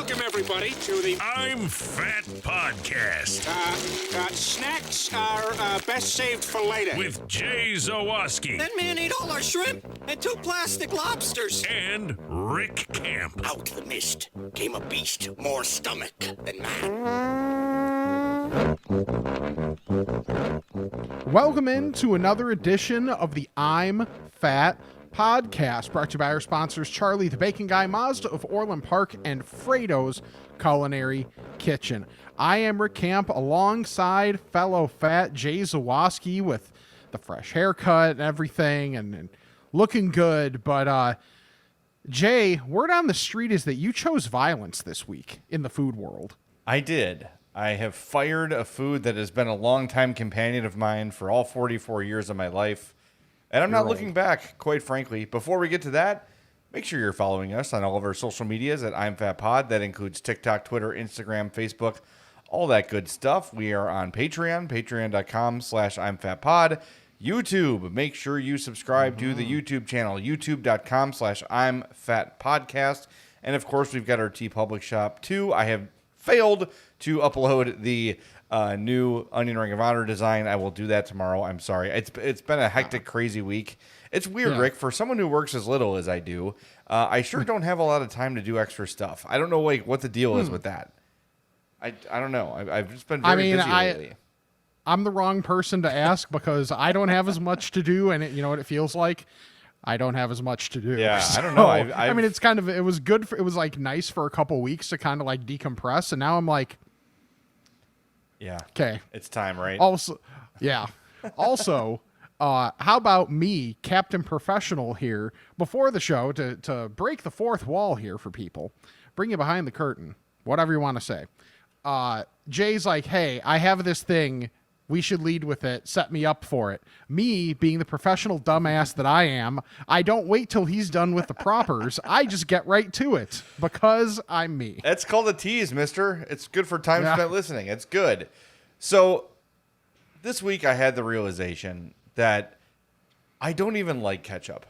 Welcome, everybody, to the I'm Fat podcast. Snacks are best saved for later. With Jay Zawoski. That man ate all our shrimp and 2 plastic lobsters. And Rick Camp. Out the mist came a beast more stomach than man. Welcome into another edition of the I'm Fat podcast, brought to you by our sponsors, Charlie the Bacon Guy, Mazda of Orland Park, and Frato's Culinary Kitchen. I am Rick Camp alongside fellow fat Jay Zawoski with the fresh haircut and everything and looking good. But Jay, word on the street is that you chose violence this week in the food world. I did. I have fired a food that has been a longtime companion of mine for all 44 years of my life. And I'm not looking back, quite frankly. Before we get to that, make sure you're following us on all of our social medias at I'm Fat Pod. That includes TikTok, Twitter, Instagram, Facebook, all that good stuff. We are on Patreon, patreon.com/I'm Fat Pod. YouTube, make sure you subscribe to the YouTube channel, youtube.com/I'm Fat Podcast. And of course, we've got our TeePublic shop too. I have failed to upload the new Onion Ring of Honor design. I will do that tomorrow. I'm sorry. It's been a hectic, crazy week. It's weird, Rick. For someone who works as little as I do, I sure don't have a lot of time to do extra stuff. I don't know what the deal is with that. I don't know. I've just been very busy lately. I'm the wrong person to ask because I don't have as much to do, and you know what it feels like? I don't have as much to do. Yeah, so, I don't know. I mean, it's kind of, it was good. It was like nice for a couple weeks to kind of like decompress, and now I'm like, yeah, okay, it's time, right? Also, yeah. Also, how about me, Captain Professional here, before the show to break the fourth wall here for people, bring you behind the curtain, whatever you want to say. Jay's like, hey, I have this thing. We should lead with it. Set me up for it. Me, being the professional dumbass that I am, I don't wait till he's done with the propers. I just get right to it because I'm me. That's called a tease, mister. It's good for time spent listening. It's good. So this week I had the realization that I don't even like ketchup.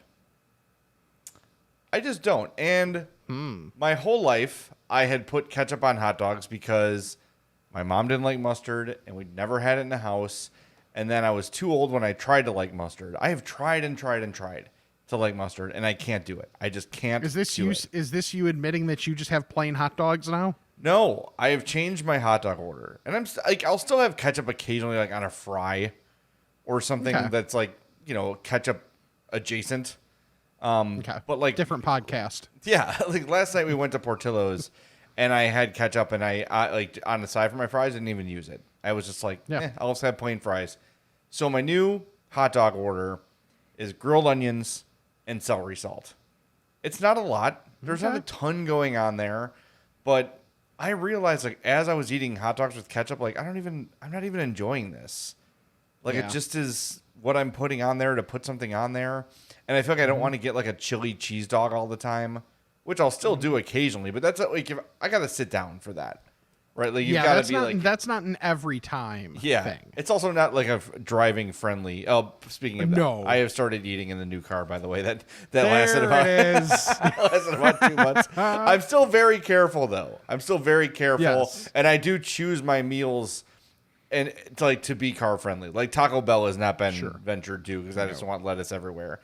I just don't. And my whole life I had put ketchup on hot dogs because my mom didn't like mustard, and we'd never had it in the house. And then I was too old when I tried to like mustard. I have tried and tried and tried to like mustard, and I can't do it. I just can't. Is this you admitting that you just have plain hot dogs now? No, I have changed my hot dog order, and I'll still have ketchup occasionally, like on a fry or something that's like ketchup adjacent. But like different podcast. Yeah, like last night we went to Portillo's. And I had ketchup, and I like on the side for my fries. I didn't even use it. I was just like, I'll just have plain fries. So my new hot dog order is grilled onions and celery salt. It's not a lot. There's not a ton going on there, but I realized like as I was eating hot dogs with ketchup, like I'm not even enjoying this. Like it just is what I'm putting on there to put something on there, and I feel like I don't want to get like a chili cheese dog all the time. Which I'll still do occasionally, but that's like if I got to sit down for that, right? Like you've got to be that's not an every time thing. It's also not like a driving friendly. Oh, speaking of that, no, I have started eating in the new car. By the way, that lasted about 2 months. I'm still very careful though. And I do choose my meals and to be car friendly. Like Taco Bell has not been ventured to because I just want lettuce everywhere.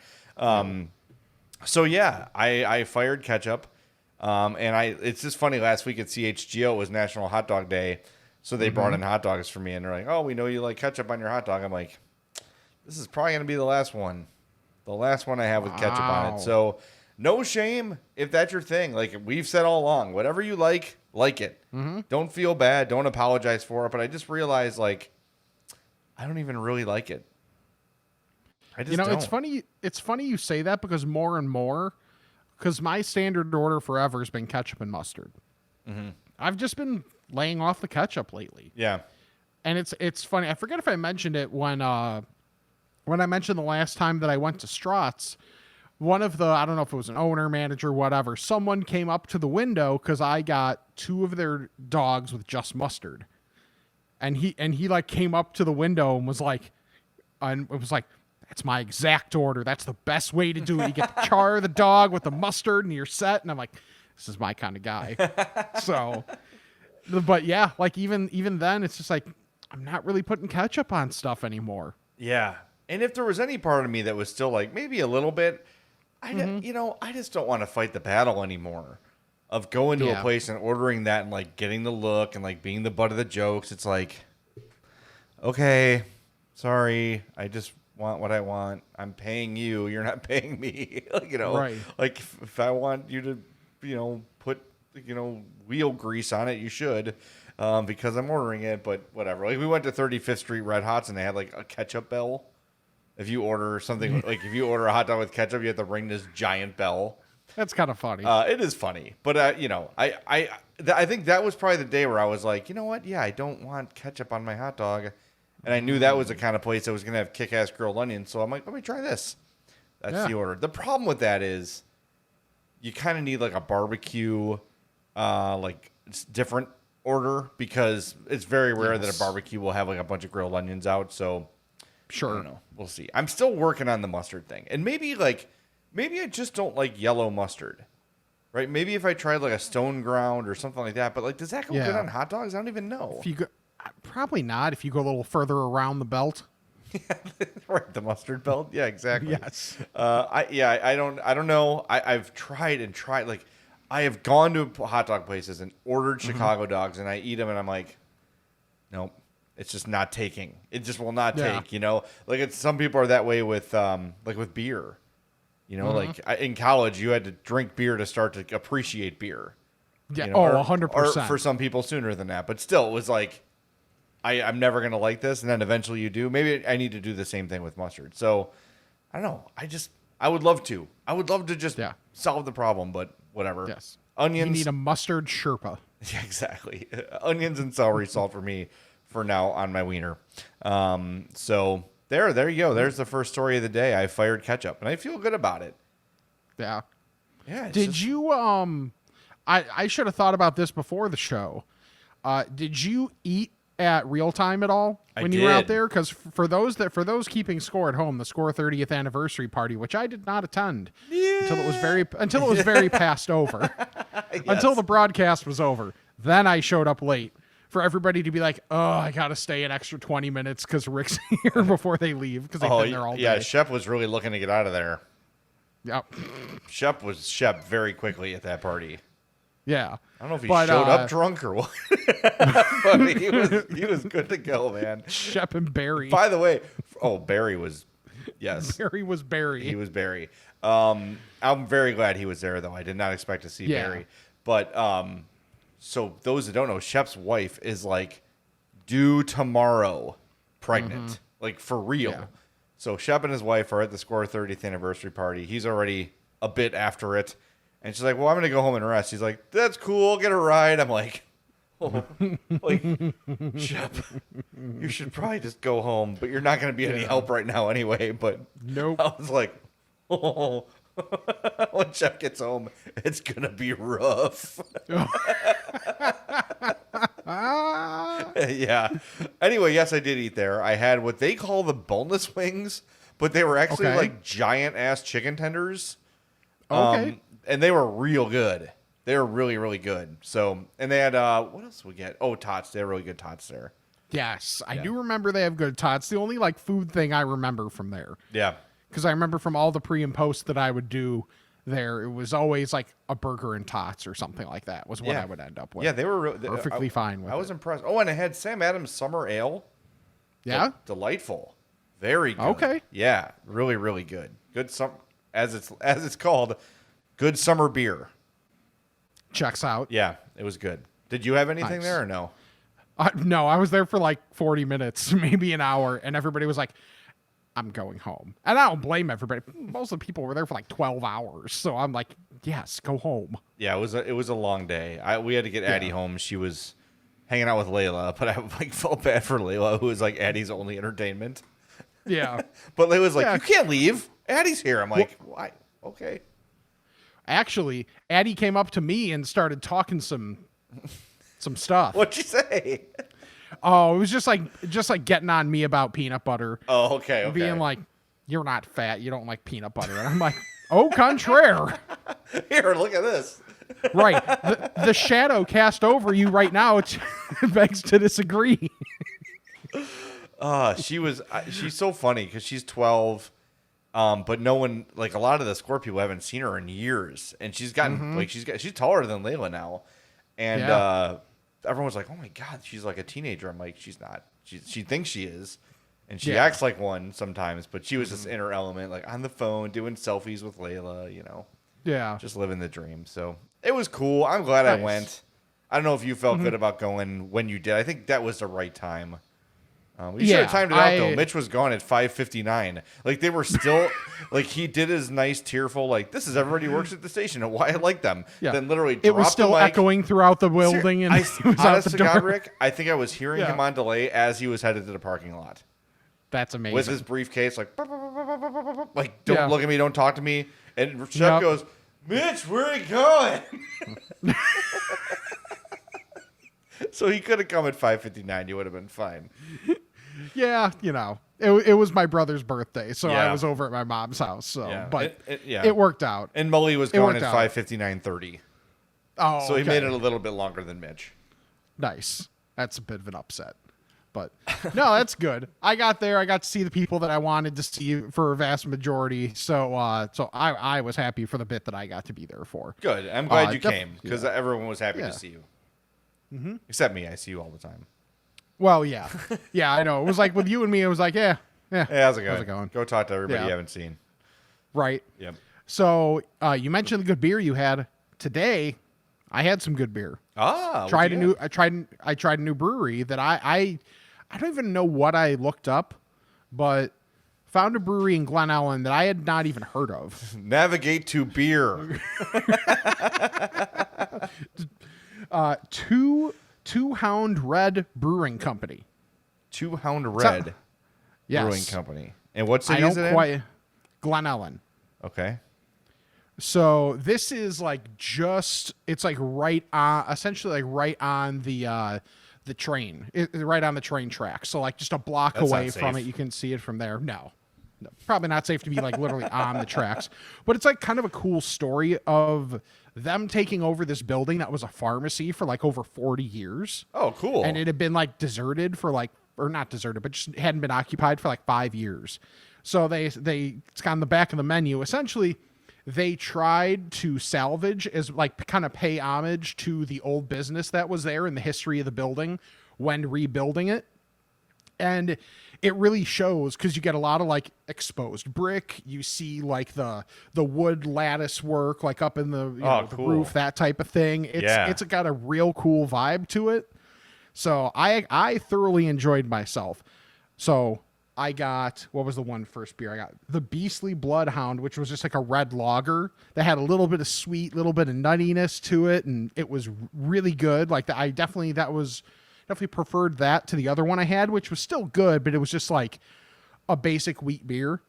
So yeah, I fired ketchup, and it's just funny. Last week at CHGO it was National Hot Dog Day, so they brought in hot dogs for me, and they're like, "Oh, we know you like ketchup on your hot dog." I'm like, "This is probably gonna be the last one I have with ketchup on it." So no shame if that's your thing. Like we've said all along, whatever you like it. Don't feel bad. Don't apologize for it. But I just realized like I don't even really like it. Don't. It's funny you say that because more and more, because my standard order forever has been ketchup and mustard. I've just been laying off the ketchup lately. Yeah, and it's funny. I forget if I mentioned it when I mentioned the last time that I went to Straugh's. One of the, I don't know if it was an owner, manager, whatever. Someone came up to the window because I got 2 of their dogs with just mustard, and he like came up to the window and was like, that's my exact order. That's the best way to do it. You get the char of the dog with the mustard and you're set. And I'm like, this is my kind of guy. So, but yeah, like even then, it's just like I'm not really putting ketchup on stuff anymore. Yeah. And if there was any part of me that was still like maybe a little bit, I just don't want to fight the battle anymore of going to a place and ordering that and like getting the look and like being the butt of the jokes. It's like, okay, sorry, I just want what I want. I'm paying you. You're not paying me. Right. Like if I want you to, put, wheel grease on it, you should, because I'm ordering it, but whatever. Like we went to 35th Street Red Hots and they had like a ketchup bell. If you order something, like if you order a hot dog with ketchup, you have to ring this giant bell. That's kind of funny. It is funny, but I think that was probably the day where I was like, you know what? Yeah, I don't want ketchup on my hot dog, and I knew that was the kind of place that was gonna have kick-ass grilled onions. So I'm like, let me try this. That's the order. The problem with that is, you kind of need like a barbecue, like it's different order because it's very rare that a barbecue will have like a bunch of grilled onions out. So sure, I don't know. We'll see. I'm still working on the mustard thing, and maybe I just don't like yellow mustard, right? Maybe if I tried like a stone ground or something like that, but like, does that go good on hot dogs? I don't even know. If you go, probably not. If you go a little further around the belt, right? The mustard belt, yeah, exactly. Yes. I don't know. I've tried and tried. Like, I have gone to hot dog places and ordered Chicago dogs, and I eat them, and I'm like, nope. It's just not taking. It just will not take. Like some people are that way with like with beer. Like in college, you had to drink beer to start to appreciate beer. Yeah. 100%. Or for some people sooner than that. But still, it was like, I'm never going to like this. And then eventually you do. Maybe I need to do the same thing with mustard. So I don't know. I would love to. I would love to just solve the problem, but whatever. Yes. Onions. You need a mustard Sherpa. Yeah, exactly. Onions and celery salt for me for now on my wiener. So there you go. There's the first story of the day. I fired ketchup, and I feel good about it. Yeah. Yeah. Did you I should have thought about this before the show. Did you eat at Real Time at all when you were out there? Because for those keeping score at home, the Score 30th anniversary party, which I did not attend until it was very passed over, until the broadcast was over. Then I showed up late for everybody to be like, oh, I got to stay an extra 20 minutes because Rick's here before they leave because they've been there all day. Yeah, Shep was really looking to get out of there. Yep. Shep was Shep very quickly at that party. Yeah. I don't know if he showed up drunk or what, but he was good to go, man. Shep and Barry. By the way, Barry was, yes. Barry was Barry. He was Barry. I'm very glad he was there, though. I did not expect to see Barry. But so those that don't know, Shep's wife is like due tomorrow, pregnant, like for real. Yeah. So Shep and his wife are at the Score 30th anniversary party. He's already a bit after it. And she's like, well, I'm going to go home and rest. He's like, that's cool. Get a ride. I'm like, Shep, you should probably just go home, but you're not going to be any help right now anyway. But nope. I was like, when Shep gets home, it's going to be rough. Yeah. Anyway, yes, I did eat there. I had what they call the boneless wings, but they were actually like giant ass chicken tenders. Okay. And they were real good. They were really, really good. So, and they had, what else did we get? Oh, tots. They had really good tots there. Yes. I do remember they have good tots. The only like food thing I remember from there. Yeah. Because I remember from all the pre and post that I would do there, it was always like a burger and tots or something like that was what I would end up with. Yeah, they were perfectly fine with it. I was impressed. Oh, and it had Sam Adams Summer Ale. Yeah? Delightful. Very good. Okay. Yeah, really, really good. Good as it's called, good summer beer. Checks out. Yeah, it was good. Did you have anything there or no? No, I was there for like 40 minutes, maybe an hour, and everybody was like, I'm going home. And I don't blame everybody. Most of the people were there for like 12 hours. So I'm like, yes, go home. Yeah, it was a long day. We had to get Addie home. She was hanging out with Layla, but I like felt bad for Layla, who was like Addie's only entertainment. Yeah. But Layla's like, you can't leave. Addie's here. I'm like, why? Okay. Actually, Addie came up to me and started talking some stuff. What'd you say? Oh, it was just like getting on me about peanut butter. Oh, okay. Being like, you're not fat. You don't like peanut butter. And I'm like, au contraire. Here, look at this. Right. The shadow cast over you right now begs to disagree. She's so funny because she's 12, but no one, like a lot of the Score people haven't seen her in years, and she's gotten she's taller than Layla now, and everyone's like, oh my god, she's like a teenager. I'm like, she's not. She thinks she is, and she acts like one sometimes, but she was just in her element, like on the phone doing selfies with Layla, just living the dream. So it was cool. I'm glad I went. I don't know if you felt good about going when you did. I think that was the right time. You should have timed it out, though. Mitch was gone at 5:59. Like, they were still, like, he did his nice, tearful, like, this is everybody who works at the station and why I like them. Yeah. Then literally dropped it was still the mic. echoing throughout the building. And honest to God, Rick, I think I was hearing him on delay as he was headed to the parking lot. That's amazing. With his briefcase, like, don't look at me, don't talk to me. And Shep goes, Mitch, where are you going? So he could have come at 5:59. You would have been fine. Yeah, it was my brother's birthday, so I was over at my mom's house. So, but it worked out. And Mully was going at 5:59:30. Oh, so he made it a little bit longer than Mitch. Nice. That's a bit of an upset, but no, that's good. I got there. I got to see the people that I wanted to see for a vast majority. So, I was happy for the bit that I got to be there for. Good. I'm glad you came because everyone was happy to see you. Mm-hmm. Except me. I see you all the time. Well, yeah. Yeah, I know. It was like with you and me, it was like, yeah. Hey, how's it going? Go talk to everybody you haven't seen. Right. Yep. So you mentioned the good beer you had today. I had some good beer. I tried a new brewery that I don't even know what I looked up, but found a brewery in Glen Ellen that I had not even heard of. Navigate to beer. Two Hound Red Brewing Company. Two Hound Red Brewing Company. And what city is it in? Glen Ellen. Okay. So this is like it's like right on, essentially like right on the train, right on the train track. So like just a block away from it, you can see it from there. No, probably not safe to be like literally on the tracks, but it's like kind of a cool story of them taking over this building that was a pharmacy for like over 40 years. Oh, cool. And it had been like deserted for like, or not deserted, but just hadn't been occupied for like 5 years. So it's on the back of the menu. Essentially, they tried to salvage as like kind of pay homage to the old business that was there in the history of the building when rebuilding it. And it really shows because you get a lot of like exposed brick. You see like the wood lattice work like up in the, the roof, that type of thing. It's got a real cool vibe to it. So I thoroughly enjoyed myself. So I got, what was the one first beer? I got the Beastly Bloodhound, which was just like a red lager that had a little bit of sweet, little bit of nuttiness to it. And it was really good. Like I definitely preferred that to the other one I had, which was still good, but it was just like a basic wheat beer,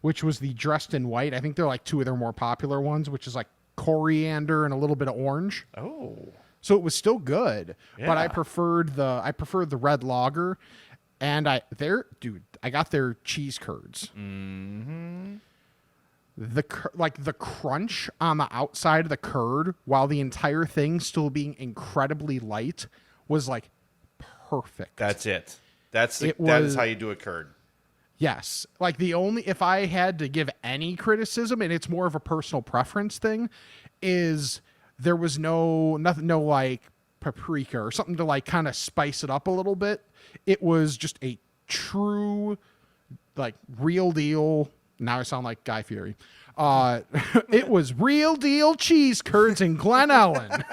which was the Dressed in White. I think they're like two of their more popular ones, which is like coriander and a little bit of orange. Oh, so it was still good, but I preferred the red lager, and I got their cheese curds. Mm-hmm. The crunch on the outside of the curd, while the entire thing still being incredibly light, was like perfect. That's it. That is how you do a curd. Yes. Like if I had to give any criticism, and it's more of a personal preference thing, is there was no like paprika or something to like kind of spice it up a little bit. It was just a true, like real deal. Now I sound like Guy Fieri. It was real deal cheese curds in Glen Ellen.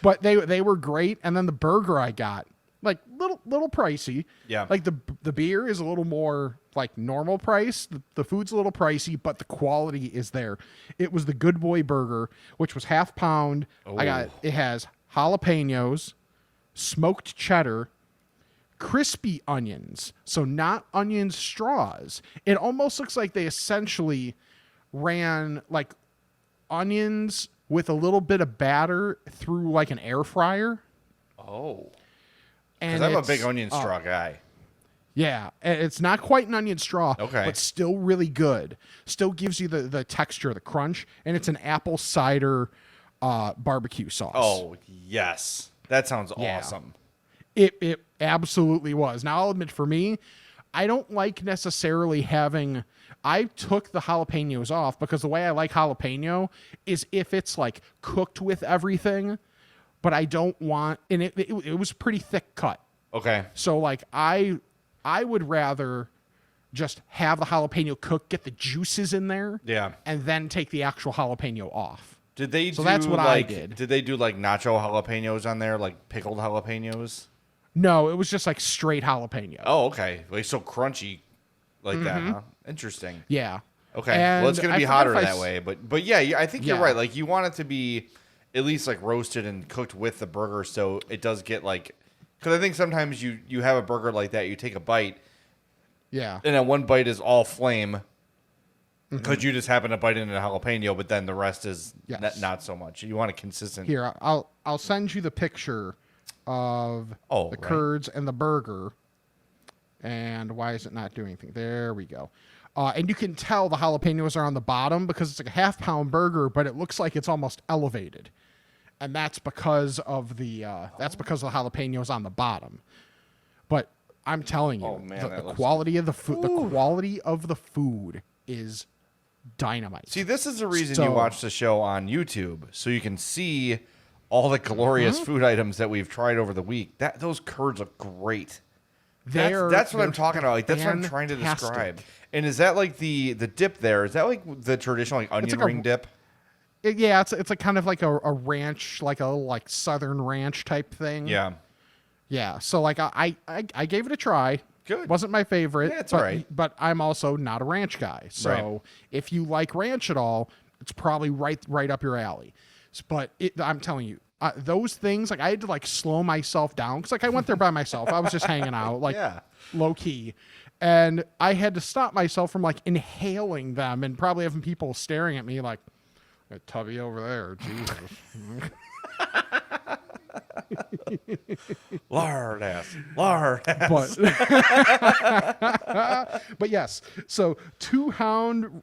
But they were great. And then the burger I got, like little pricey. Yeah. Like the beer is a little more like normal price. The food's a little pricey, but the quality is there. It was the Good Boy Burger, which was half pound. Oh. It has jalapenos, smoked cheddar, crispy onions, so not onion straws. It almost looks like they essentially ran like onions with a little bit of batter through like an air fryer. Oh, and because I'm a big onion straw guy. Yeah, it's not quite an onion straw, Okay. but still really good. Still gives you the texture, the crunch, and it's an apple cider barbecue sauce. Oh, yes. That sounds Yeah. awesome. It absolutely was. Now, I'll admit, for me, I don't like necessarily having... I took the jalapenos off because the way I like jalapeno is if it's like cooked with everything, but I don't want... And it was pretty thick cut. Okay. So, like, I would rather just have the jalapeno cook, get the juices in there, Yeah. and then take the actual jalapeno off. Did they So do that's what I did. Did they do like nacho jalapenos on there, like pickled jalapenos? No, it was just like straight jalapeno. Oh, okay. Like so crunchy like that, huh? Interesting. Yeah. Okay. And Well, it's going to I be forget hotter if I that s- way, but yeah, I think you're Yeah. right. Like you want it to be at least like roasted and cooked with the burger so it does get like cuz I think sometimes you have a burger like that, you take a bite Yeah. and then one bite is all flame because Mm-hmm. you just happen to bite into a jalapeno, but then the rest is Yes. not so much. You want a consistent. Here, I'll send you the picture of Oh, the right. curds and the burger. And why is it not doing anything? There we go. And you can tell the jalapenos are on the bottom because it's like a half-pound burger, but it looks like it's almost elevated. And that's because of the jalapenos on the bottom. But I'm telling you, Oh, man, the that looks quality of the food, is dynamite. See, this is the reason So- you watch the show on YouTube, so you can see all the glorious Mm-hmm. food items that we've tried over the week. Those curds look great. They're- That's what I'm they're talking about. Like that's what I'm trying to fantastic. describe. And is that like the dip there? Is that like the traditional like onion like a- ring dip? Yeah, it's like kind of like a ranch, like a like southern ranch type thing. Yeah. Yeah. So like I gave it a try. Good. Wasn't my favorite. Yeah, it's but, all right. But I'm also not a ranch guy. So Right. if you like ranch at all, it's probably right up your alley. But I'm telling you, those things, like I had to like slow myself down because like I went there by myself. I was just hanging out, like Yeah. low key. And I had to stop myself from like inhaling them and probably having people staring at me like, "A tubby over there, Jesus." Lard ass. Lard ass. But yes, so two Hound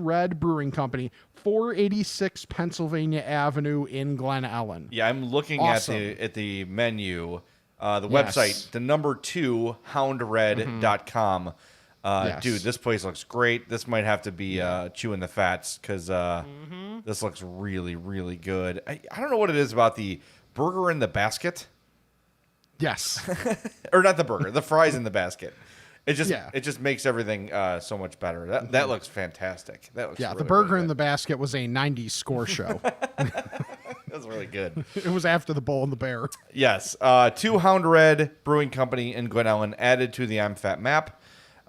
Red Brewing Company, 486 Pennsylvania Avenue in Glen Ellen. Yeah, I'm looking Awesome. at the menu, the Yes. website, the number 2 houndred.com. Yes. Dude, this place looks great. This might have to be chewing the fats because this looks really, really good. I don't know what it is about the burger in the basket, Yes. or not the burger, the fries in the basket. It Yeah. just makes everything so much better. That looks fantastic. That looks Yeah, really, the burger really in good. the basket was a 90s score show. That's really good. It was after the Bull and the Bear. Yes, 2 Hound Red Brewing Company in Glen Ellen added to the I'm Fat map.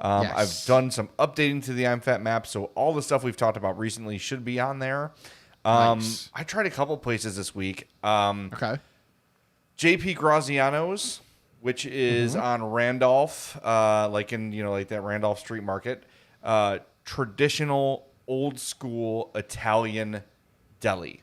Yes. I've done some updating to the I'm Fat map, so all the stuff we've talked about recently should be on there. Nice. I tried a couple places this week. Okay. JP Graziano's, which is on Randolph, like in like that Randolph Street Market. Traditional old school Italian deli.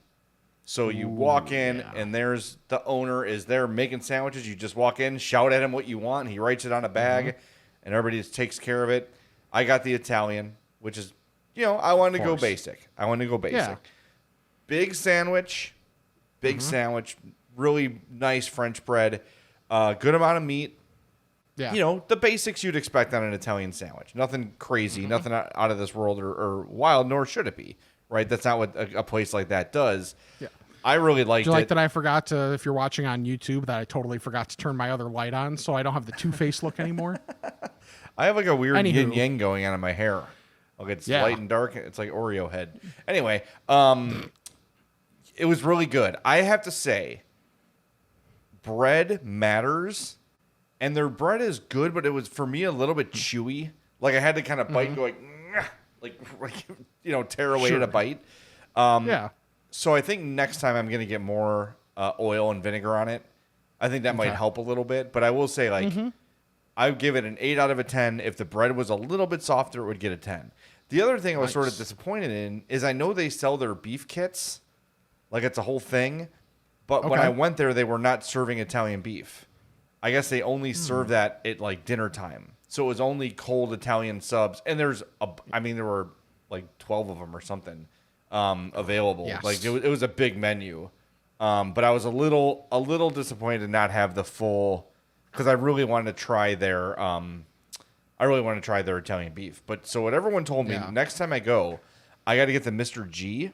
So you walk in and there's the owner is there making sandwiches. You just walk in, shout at him what you want. He writes it on a bag and everybody just takes care of it. I got the Italian, which is, I wanted to go course. basic. Yeah. Big sandwich, really nice French bread, good amount of meat. Yeah. The basics you'd expect on an Italian sandwich. Nothing crazy, nothing out of this world or wild, nor should it be, right? That's not what a place like that does. Yeah. I really liked Do you like it. that I forgot to, if you're watching on YouTube, that I totally forgot to turn my other light on so I don't have the two-face look anymore? I have like a weird Anywho. yin-yang going on in my hair. Like it's Yeah. light and dark. It's like Oreo head. Anyway, it was really good. I have to say, bread matters. And their bread is good, but it was, for me, a little bit chewy. Like, I had to kind of bite and go like tear away Sure. at a bite. Yeah. So I think next time I'm going to get more oil and vinegar on it. I think that might help a little bit. But I will say, like, I would give it an 8 out of a 10. If the bread was a little bit softer, it would get a 10. The other thing I was sort of disappointed in is I know they sell their beef kits. Like, it's a whole thing. But when Okay. I went there, they were not serving Italian beef. I guess they only serve that at like dinner time. So it was only cold Italian subs. And there were like 12 of them or something available. Yes. Like it was a big menu. But I was a little disappointed to not have the full, because I really wanted to try their Italian beef. But so what everyone told me, next time I go, I got to get the Mr. G,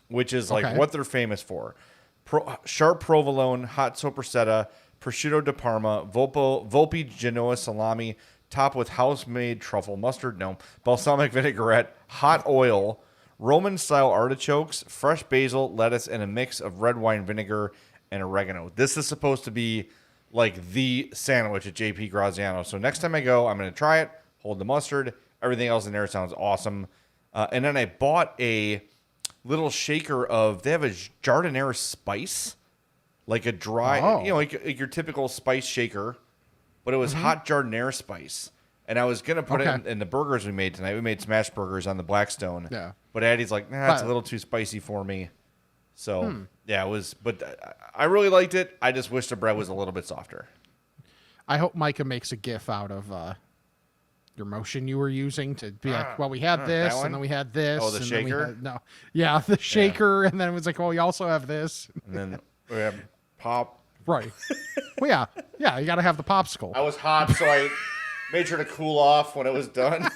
which is like what they're famous for. Sharp provolone, hot sopressata, prosciutto di Parma, Volpe Genoa salami, topped with house-made truffle mustard, balsamic vinaigrette, hot oil, Roman-style artichokes, fresh basil, lettuce, and a mix of red wine vinegar and oregano. This is supposed to be like the sandwich at JP Graziano. So next time I go, I'm going to try it, hold the mustard. Everything else in there sounds awesome. And then I bought a little shaker they have a jardinera spice, like a dry, like your typical spice shaker, but it was hot jardinera spice. And I was going to put it in the burgers we made tonight. We made smash burgers on the Blackstone. Yeah. But Addie's like, nah, it's a little too spicy for me. So, yeah, it was, but I really liked it. I just wish the bread was a little bit softer. I hope Micah makes a GIF out of your motion you were using to be like, well, we had this, and then we had this. Oh, the shaker? The shaker, and then it was like, well, we also have this. And then we have pop. Right. Well, yeah, you got to have the popsicle. I was hot, so I made sure to cool off when it was done.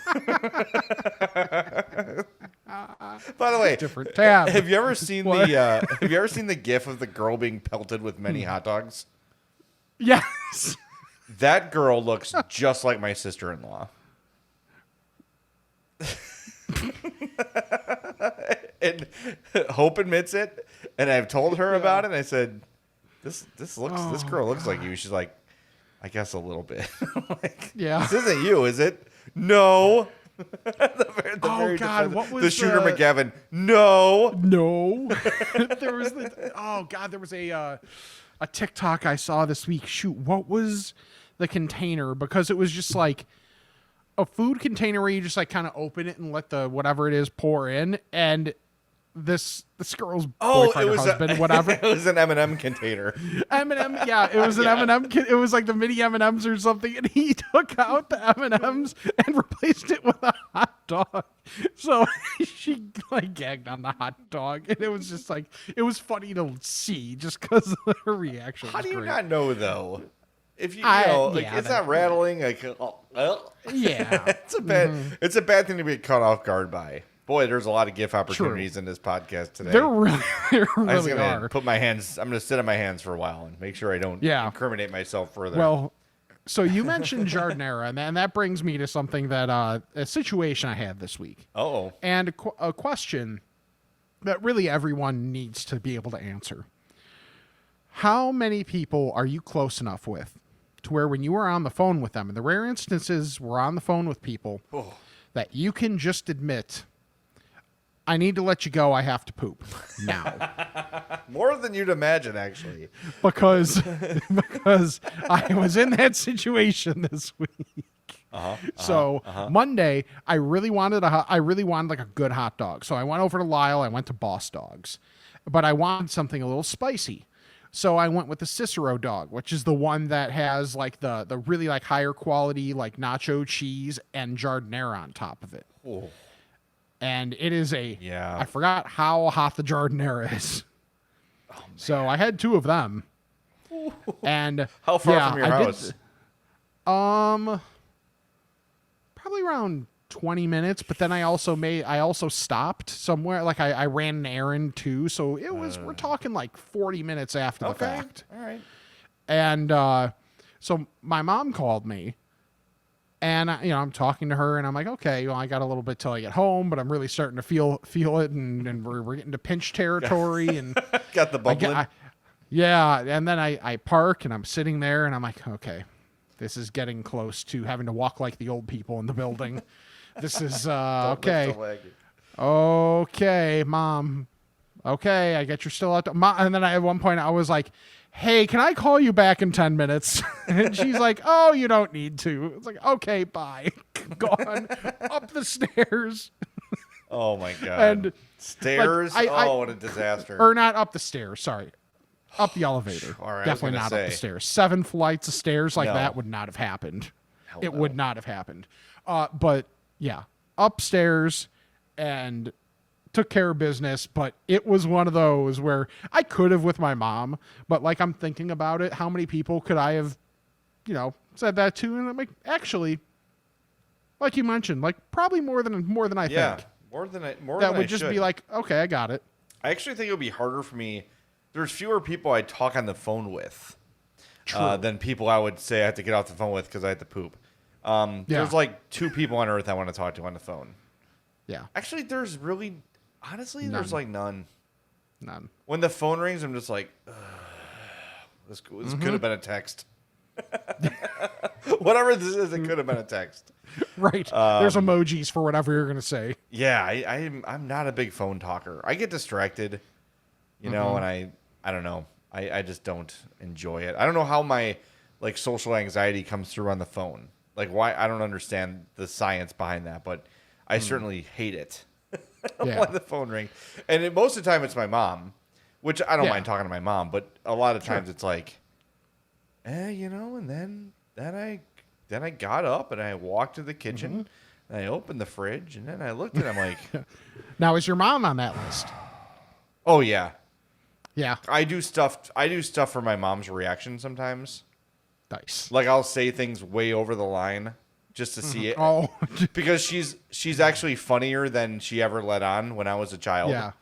By the way, different tab. Have you ever seen the GIF of the girl being pelted with many hot dogs? Yes. That girl looks just like my sister-in-law. And Hope admits it, and I've told her about it. And I said, "This girl looks like you." She's like, "I guess a little bit." Like, this isn't you, is it? No. Oh God, what was the Shooter McGavin? No. There was there was a TikTok I saw this week. Shoot, what was the container? Because it was just like a food container where you just like kind of open it and let the whatever it is pour in, and this girl's boyfriend or husband, whatever. It was an M&M container. M&M, yeah, it was an M&M. It was like the mini M&Ms or something, and he took out the M&Ms and replaced it with a hot dog. So she like gagged on the hot dog, and it was just like it was funny to see just because of her reaction. How do you not know though? If you know, like it's not rattling. Like, yeah, it's a bad thing to be caught off guard by. Boy, there's a lot of GIF opportunities in this podcast today. There really are. I'm going to sit on my hands for a while and make sure I don't incriminate myself further. Well, so you mentioned jardinera, and that brings me to something that a situation I had this week. Oh, and a question that really everyone needs to be able to answer. How many people are you close enough with to where when you were on the phone with them, in the rare instances we're on the phone with people, that you can just admit, I need to let you go. I have to poop now. More than you'd imagine, actually. Because I was in that situation this week. Monday, I really wanted like a good hot dog. So I went over to Lyle. I went to Boss Dogs, but I wanted something a little spicy. So I went with the Cicero dog, which is the one that has like the really like higher quality like nacho cheese and jardinera on top of it. Oh. And it is I forgot how hot the jardinera is. Oh, so I had two of them. And how far from your house? Probably around 20 minutes, but then I also stopped somewhere. Like I ran an errand too. So it was, we're talking like 40 minutes after the fact. All right. And, so my mom called me. And I'm talking to her, and I'm like, okay, well, I got a little bit till I get home, but I'm really starting to feel it, and we're getting to pinch territory, and got the bubbling. And then I park, and I'm sitting there, and I'm like, okay, this is getting close to having to walk like the old people in the building. This is okay. Okay, Mom. Okay, I get you're still out. And then at one point I was like, hey, can I call you back in 10 minutes? And she's like, oh, you don't need to. It's like, okay, bye. Gone up the stairs. Oh, my God. And stairs? like, what a disaster. Or not up the stairs, sorry. Up the elevator. All right, Definitely I was not gonna up the say. stairs. 7 flights of stairs like No. that would not have happened. It no. would not have happened. But yeah, upstairs and took care of business. But it was one of those where I could have with my mom, but like I'm thinking about it, how many people could I have, said that to? And I'm like, actually, like you mentioned, like probably more than I Yeah, think. more than That I would just should. be like, okay, I got it. I actually think it would be harder for me. There's fewer people I talk on the phone with than people I would say I have to get off the phone with because I have to poop. There's like 2 people on earth I want to talk to on the phone. Yeah, Actually, there's really, honestly, there's None. like none. none. When the phone rings, I'm just like, this could have been a text. Whatever this is, it could have been a text. Right. There's emojis for whatever you're gonna say. Yeah, I'm not a big phone talker. I get distracted, and I don't know. I just don't enjoy it. I don't know how my like social anxiety comes through on the phone. Like why I don't understand the science behind that, but I certainly hate it Yeah. when the phone rings. And most of the time it's my mom, which I don't Yeah. mind talking to my mom, but a lot of times it's like, and then I got up and I walked to the kitchen and I opened the fridge and then I looked and I'm like, Now, is your mom on that list? oh yeah. Yeah. I do stuff for my mom's reaction sometimes. Nice. Like I'll say things way over the line just to see it. Oh, Because she's actually funnier than she ever let on when I was a child. yeah.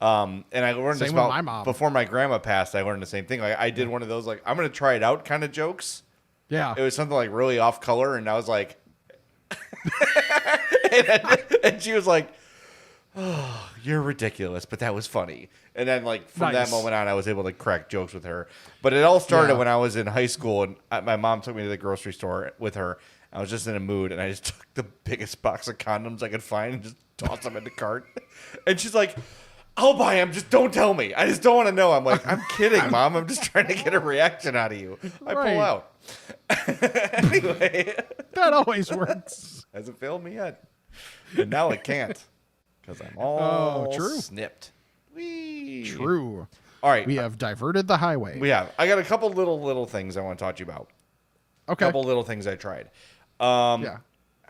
And I learned this Same with about my mom. before my grandma passed. I learned the same thing. Like I did one of those like I'm gonna try it out kind of jokes. Yeah. It was something like really off color, and I was like, and she was like, "Oh, you're ridiculous," but that was funny. And then like from that Nice. moment on, I was able to crack jokes with her. But it all started Yeah. when I was in high school, and my mom took me to the grocery store with her. I was just in a mood, and I just took the biggest box of condoms I could find and just tossed them in the cart. And she's like, I'll buy them. Just don't tell me. I just don't want to know. I'm like, I'm kidding, Mom. I'm just trying to get a reaction out of you. I Right. pull out. Anyway, That always works. hasn't failed me yet. And now it can't because I'm all true. snipped. Whee. True. All right. We have diverted the highway. We have. I got a couple little things I want to talk to you about. Okay. Couple little things I tried. Yeah.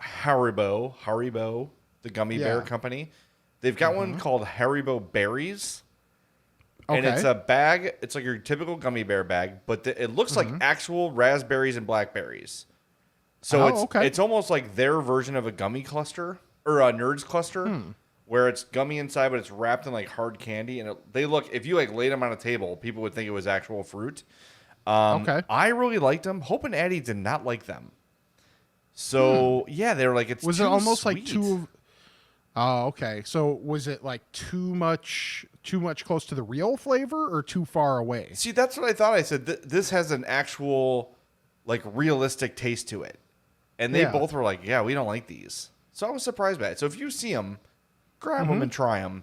Haribo, the gummy bear Yeah. company. They've got one called Haribo Berries. And Okay. it's a bag. It's like your typical gummy bear bag, but it looks like actual raspberries and blackberries. So it's almost like their version of a gummy cluster or a Nerds cluster, where it's gummy inside, but it's wrapped in like hard candy. And they look, if you like laid them on a table, people would think it was actual fruit. Okay. I really liked them. Hope and Addie did not like them. So yeah, they were like, it's Was too it almost sweet. like too? Oh, okay. So was it like too much close to the real flavor or too far away? See, that's what I thought. I said this has an actual, like, realistic taste to it, and they Yeah. both were like, "Yeah, we don't like these." So I was surprised by it. So if you see them, grab them and try them,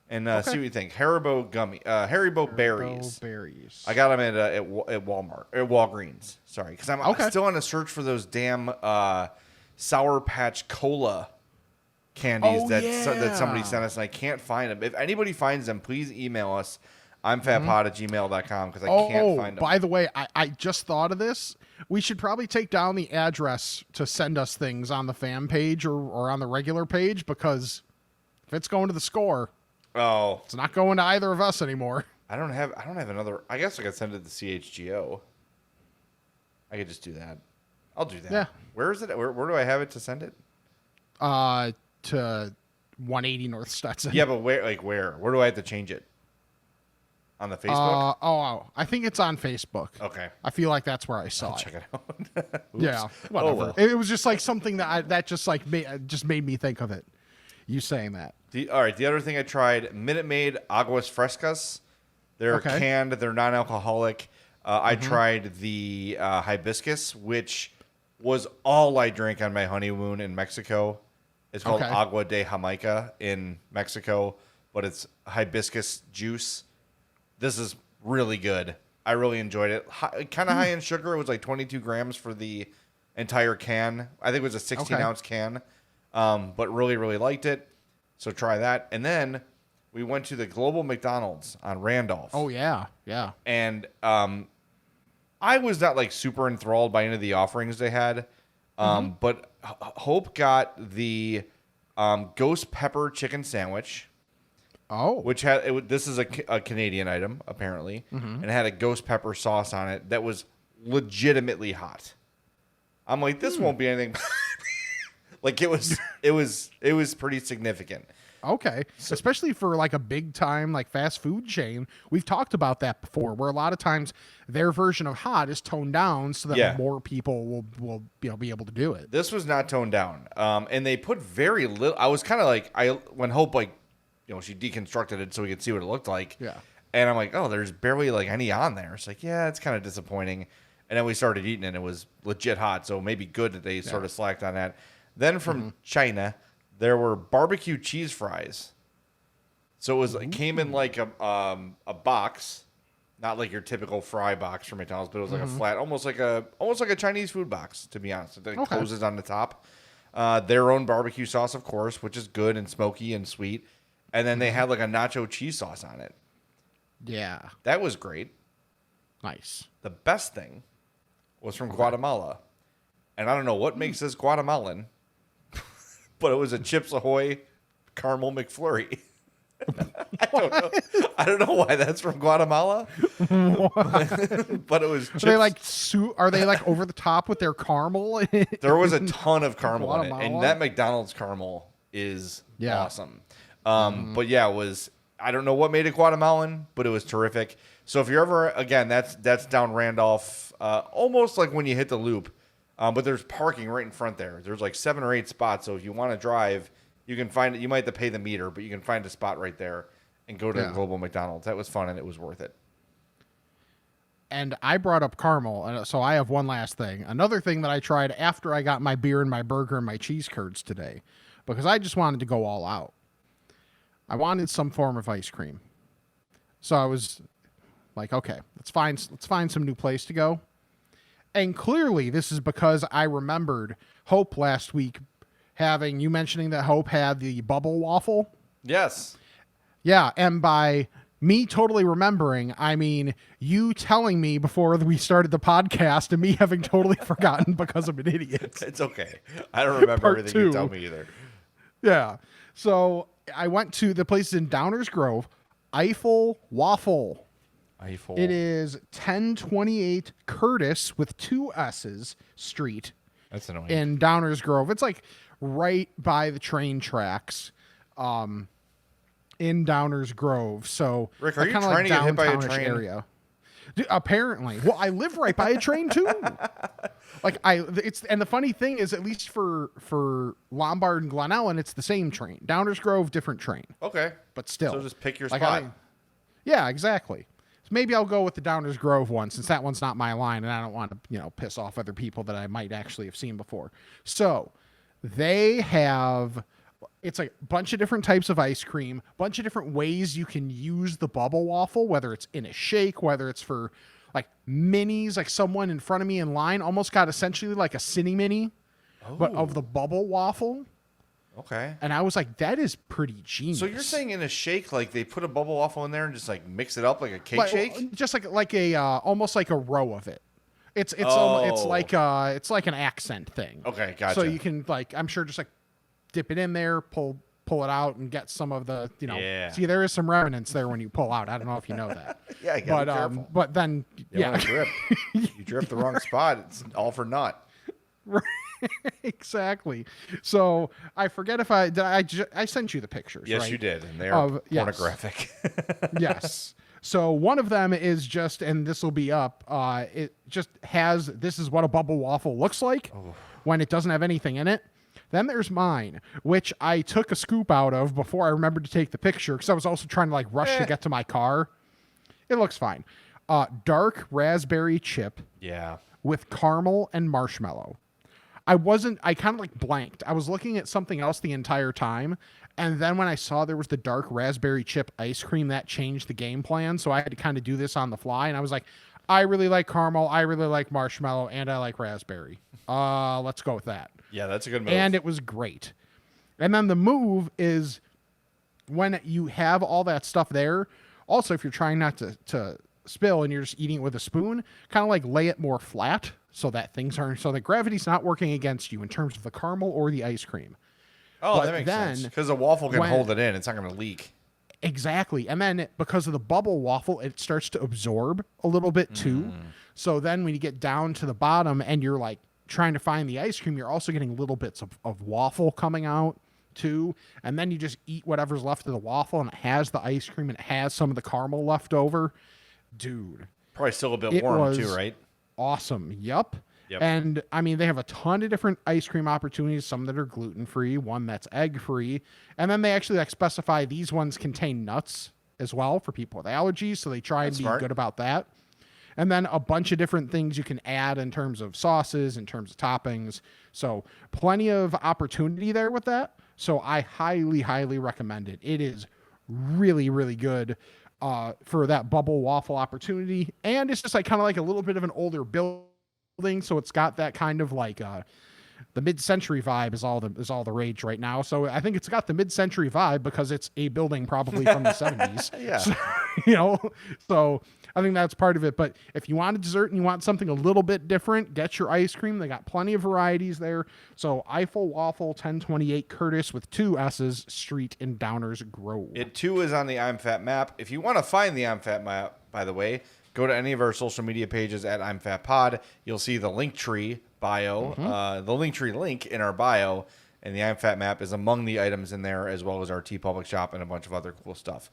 and see what you think. Haribo Haribo Berries. Berries. I got them at Walmart or Walgreens. Sorry, because I'm still on a search for those damn Sour Patch Cola candies that somebody sent us, and I can't find them. If anybody finds them, please email us. I'm fatpod@gmail.com because I can't find them. By the way, I just thought of this. We should probably take down the address to send us things on the fan page or on the regular page, because if it's going to the score, Oh, it's not going to either of us anymore. I don't have another. I guess I could send it to CHGO. I could just do that. I'll do that. Yeah. Where is it? Where do I have it to send it? To 180 North Stetson. Yeah, but where? Like where? Where do I have to change it? On the Facebook? I think it's on Facebook. Okay. I feel like that's where I saw it. Check it out. Oops. Yeah, whatever. well. It was just like something that just like made me think of it. You saying that? All right. The other thing I tried: Minute Maid Aguas Frescas. They're Okay. canned. They're non-alcoholic. I tried the hibiscus, which was all I drank on my honeymoon in Mexico. It's called Okay. Agua de Jamaica in Mexico, but it's hibiscus juice. This is really good. I really enjoyed it. Kind of high in sugar. It was like 22 grams for the entire can. I think it was a 16-ounce can, but really, really liked it. So try that. And then we went to the Global McDonald's on Randolph. Oh yeah, yeah. And I was not like super enthralled by any of the offerings they had. But Hope got the ghost pepper chicken sandwich. Oh, Which had this is a Canadian item apparently, and it had a ghost pepper sauce on it that was legitimately hot. I'm like, this won't be anything. Like it was pretty significant. okay. Especially for like a big time like fast food chain. We've talked about that before, where a lot of times their version of hot is toned down so that more people will be able to do it. This was not toned down, and they put very little. I was kind of like when Hope she deconstructed it so we could see what it looked like. Yeah. And I'm like, oh, there's barely like any on there. It's like, yeah, it's kind of disappointing. And then we started eating it, and it was legit hot. So maybe good that they sort of slacked on that. Then from China, there were barbecue cheese fries. So it came in like a box, not like your typical fry box from McDonald's, but it was like a flat, almost like a Chinese food box, to be honest. It closes on the top. Their own barbecue sauce, of course, which is good and smoky and sweet. And then they had like a nacho cheese sauce on it. Yeah. That was great. Nice. The best thing was from Guatemala. And I don't know what makes this Guatemalan, but it was a Chips Ahoy caramel McFlurry. I don't know why that's from Guatemala. But it was chips. Are they like over the top with their caramel? There was a ton of caramel in it. Guatemala? And that McDonald's caramel is awesome. But yeah, it was, I don't know what made it Guatemalan, but it was terrific. So if you're ever, again, that's down Randolph, almost like when you hit the loop, but there's parking right in front there. There's like 7 or 8 spots. So if you want to drive, you can find it. You might have to pay the meter, but you can find a spot right there and go to the Global McDonald's. That was fun and it was worth it. And I brought up caramel, and so I have one last thing. Another thing that I tried after I got my beer and my burger and my cheese curds today, because I just wanted to go all out. I wanted some form of ice cream. So I was like, okay, let's find some new place to go. And clearly this is because I remembered Hope last week you mentioning that Hope had the bubble waffle. Yes. Yeah, and by me totally remembering, I mean you telling me before we started the podcast and me having totally forgotten because I'm an idiot. It's okay. I don't remember Part everything you 2. tell me either. Yeah. So I went to the place in Downers Grove, Eiffel Waffle. Eiffel. It is 1028 Curtis with 2 S's Street That's annoying. in Downers Grove. It's like right by the train tracks in Downers Grove. So Rick, are you kinda trying to get hit by a downtownish train? area. Dude, apparently. Well, I live right by a train too. And the funny thing is, at least for Lombard and Glen Ellen, it's the same train. Downers Grove, different train. Okay. But still. So just pick your Like, spot. Yeah, exactly. So maybe I'll go with the Downers Grove one, since that one's not my line and I don't want to, piss off other people that I might actually have seen before. So they have, it's like a bunch of different types of ice cream, bunch of different ways you can use the bubble waffle, whether it's in a shake, whether it's for like minis, like someone in front of me in line almost got essentially like a cine mini, but of the bubble waffle. Okay. And I was like, that is pretty genius. So you're saying in a shake, like they put a bubble waffle in there and just like mix it up like a cake shake? Just like a almost like a row of it. It's like an accent thing. Okay, gotcha. So you can I'm sure just like dip it in there, pull it out, and get some of the Yeah. See, there is some remnants there when you pull out. I don't know if you know that. Yeah, you gotta be careful. But then You wanna drip. You drip the wrong spot, it's all for naught. Exactly. So I forget if I sent you the pictures. Yes, right? you did, and they are Yes. pornographic. Yes. So one of them is just, and this will be up, it just has, this is what a bubble waffle looks like when it doesn't have anything in it. Then there's mine, which I took a scoop out of before I remembered to take the picture, because I was also trying to rush to get to my car. It looks fine. Dark raspberry chip Yeah. with caramel and marshmallow. I kind of blanked. I was looking at something else the entire time. And then when I saw there was the dark raspberry chip ice cream, that changed the game plan. So I had to kind of do this on the fly. And I was like, I really like caramel. I really like marshmallow. And I like raspberry. Let's go with that. Yeah, that's a good move. And it was great. And then the move is when you have all that stuff there, also if you're trying not to spill and you're just eating it with a spoon, kind of like lay it more flat so that the gravity's not working against you in terms of the caramel or the ice cream. Oh, But that makes then, sense. Because a waffle can when- hold it in. It's not going to leak. Exactly. And then because of the bubble waffle, it starts to absorb a little bit too. So then when you get down to the bottom and you're like trying to find the ice cream, you're also getting little bits of waffle coming out too. And then you just eat whatever's left of the waffle and it has the ice cream and it has some of the caramel left over. Dude. Probably still a bit It warm was too, right? Awesome. Yep. Yep. And I mean, they have a ton of different ice cream opportunities, some that are gluten-free, one that's egg-free. And then they actually like specify these ones contain nuts as well for people with allergies. So they try and be smart. good about that. And then a bunch of different things you can add in terms of sauces, in terms of toppings. So plenty of opportunity there with that. So I highly, highly recommend it. It is really, really good for that bubble waffle opportunity. And it's just like kind of like a little bit of an older building. So it's got that kind of like the mid-century vibe is all the rage right now. So I think it's got the mid-century vibe because it's a building probably from the 70s. Yeah. So, so I think that's part of it. But if you want a dessert and you want something a little bit different, get your ice cream. They got plenty of varieties there. So Eiffel Waffle 1028 Curtis with 2 S's Street in Downers Grove. It too is on the I'm Fat map. If you want to find the I'm Fat map, by the way, go to any of our social media pages at I'm Fat Pod. You'll see the Linktree bio, the Linktree link in our bio, and the I'm Fat map is among the items in there, as well as our TeePublic shop and a bunch of other cool stuff.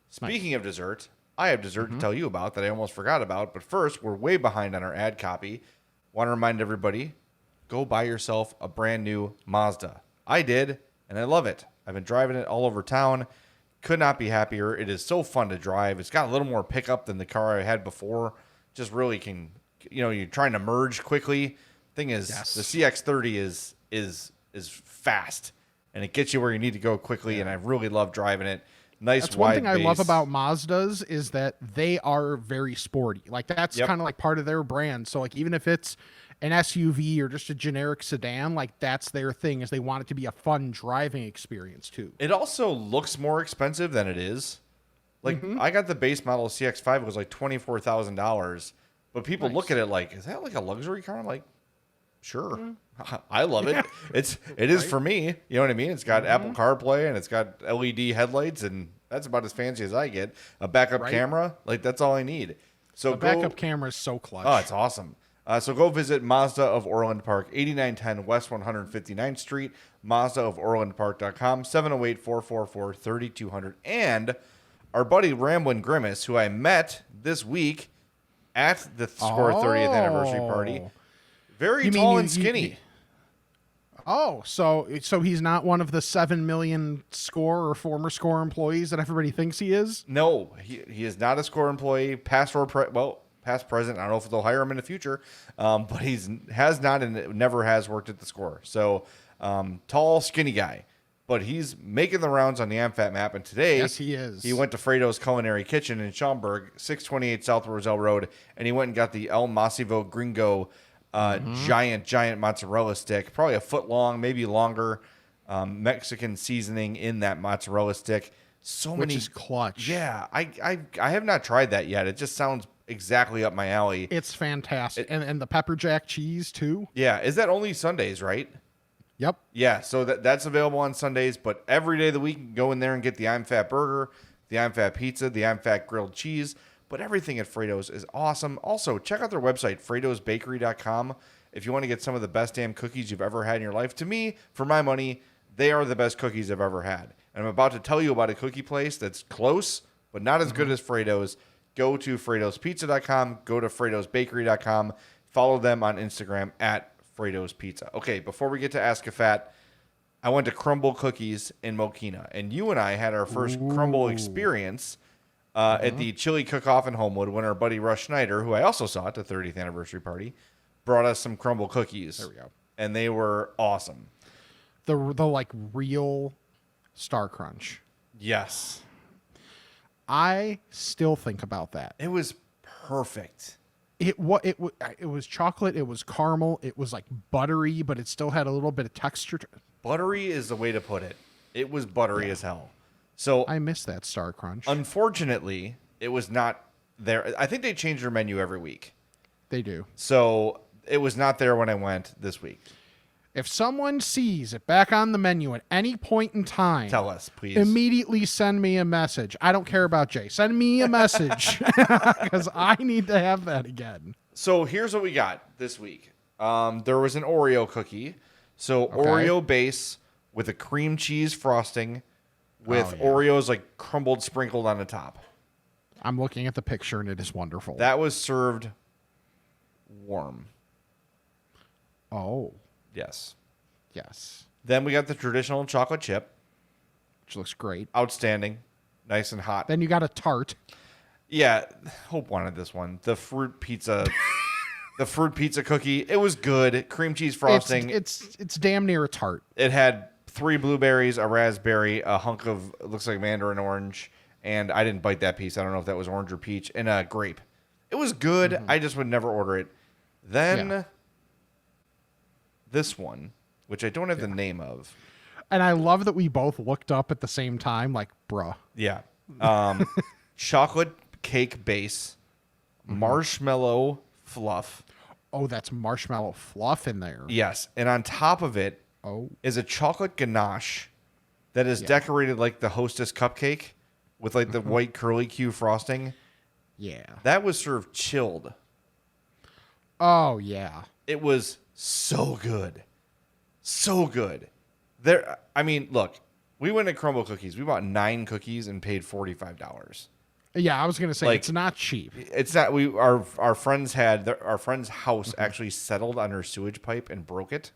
Speaking of dessert, I have dessert to tell you about that I almost forgot about. But first, we're way behind on our ad copy. Want to remind everybody, go buy yourself a brand new Mazda. I did, and I love it. I've been driving it all over town. Could not be happier. It is so fun to drive. It's got a little more pickup than the car I had before. Just really can, you're trying to merge quickly. Thing is, the CX-30 is fast, and it gets you where you need to go quickly, and I really love driving it. Nice That's wide one thing I love base. about Mazdas is that they are very sporty. Like that's kind of like part of their brand. So like even if it's an SUV or just a generic sedan, like that's their thing is they want it to be a fun driving experience too. It also looks more expensive than it is. Like I got the base model CX-5, it was like $24,000, but people look at it like, is that like a luxury car? I'm like, sure. I love it. It is for me. You know what I mean? It's got Apple CarPlay and it's got LED headlights, and that's about as fancy as I get. A backup camera, like that's all I need. So The backup camera is so clutch. Oh, it's awesome. So go visit Mazda of Orland Park, 8910 West 159th Street, MazdaofOrlandPark.com, 708-444-3200. And our buddy Ramblin' Grimace, who I met this week at the Score 30th anniversary party. Very tall and skinny. So he's not one of the 7 million Score or former Score employees that everybody thinks he is? No, he is not a Score employee. Past present. I don't know if they'll hire him in the future, but has not and never has worked at the Score. So tall, skinny guy, but he's making the rounds on the AmFat map. And today, yes, he is. He went to Frato's Culinary Kitchen in Schaumburg, 628 South Roselle Road, and he went and got the El Masivo Gringo giant mozzarella stick, probably a foot long, maybe longer, Mexican seasoning in that mozzarella stick. Which is clutch. Yeah, I have not tried that yet. It just sounds exactly up my alley. It's fantastic. And the pepper jack cheese too. Yeah, is that only Sundays, right? Yep. Yeah, so that's available on Sundays, but every day of the week you can go in there and get the I'm Fat burger, the I'm Fat pizza, the I'm Fat grilled cheese. But everything at Frato's is awesome. Also, check out their website, fratosbakery.com, if you want to get some of the best damn cookies you've ever had in your life. To me, for my money, they are the best cookies I've ever had. And I'm about to tell you about a cookie place that's close, but not as good as Frato's. Go to fratospizza.com, go to fratosbakery.com, follow them on Instagram at Frato's Pizza. Okay, before we get to Ask a Fat, I went to Crumbl Cookies in Mokina, and you and I had our first Crumbl experience at the Chili Cook-Off in Homewood when our buddy Russ Schneider, who I also saw at the 30th anniversary party, brought us some Crumbl Cookies. There we go. And they were awesome. The like real Star Crunch. Yes. I still think about that. It was perfect. It was chocolate, it was caramel, it was like buttery, but it still had a little bit of texture. Buttery is the way to put it. It was buttery as hell. So I missed that Star Crunch. unfortunately, it was not there. I think they change their menu every week. They do. So it was not there when I went this week. If someone sees it back on the menu at any point in time, Tell us, please. immediately send me a message. I don't care about Jay. Send me a message because I need to have that again. So here's what we got this week. There was an Oreo cookie. So Okay. Oreo base with a cream cheese frosting with Oreos like crumbled, sprinkled on the top. I'm looking at the picture and it is wonderful. That was served warm. Oh, Yes. yes. Then we got the traditional chocolate chip. Which looks great. Outstanding. Nice and hot. Then you got a tart. Yeah, Hope wanted this one. The fruit pizza. The fruit pizza cookie. It was good. Cream cheese frosting. It's damn near a tart. It had 3 blueberries, a raspberry, a hunk of, it looks like mandarin orange, and I didn't bite that piece. I don't know if that was orange or peach, and a grape. It was good. I just would never order it. Then this one, which I don't have the name of. And I love that we both looked up at the same time, like, bruh. Yeah. Chocolate cake base, marshmallow fluff. Oh, that's marshmallow fluff in there. Yes. And on top of it is a chocolate ganache that is decorated like the Hostess cupcake with like the white curly Q frosting. Yeah. That was served chilled. Oh, yeah. It was so good. So good. There, I mean, look, we went to Crumbl Cookies. We bought 9 cookies and paid $45. Yeah, I was gonna say Like, it's not cheap. It's not. Our friends had our friend's house actually settled on her sewage pipe and broke it.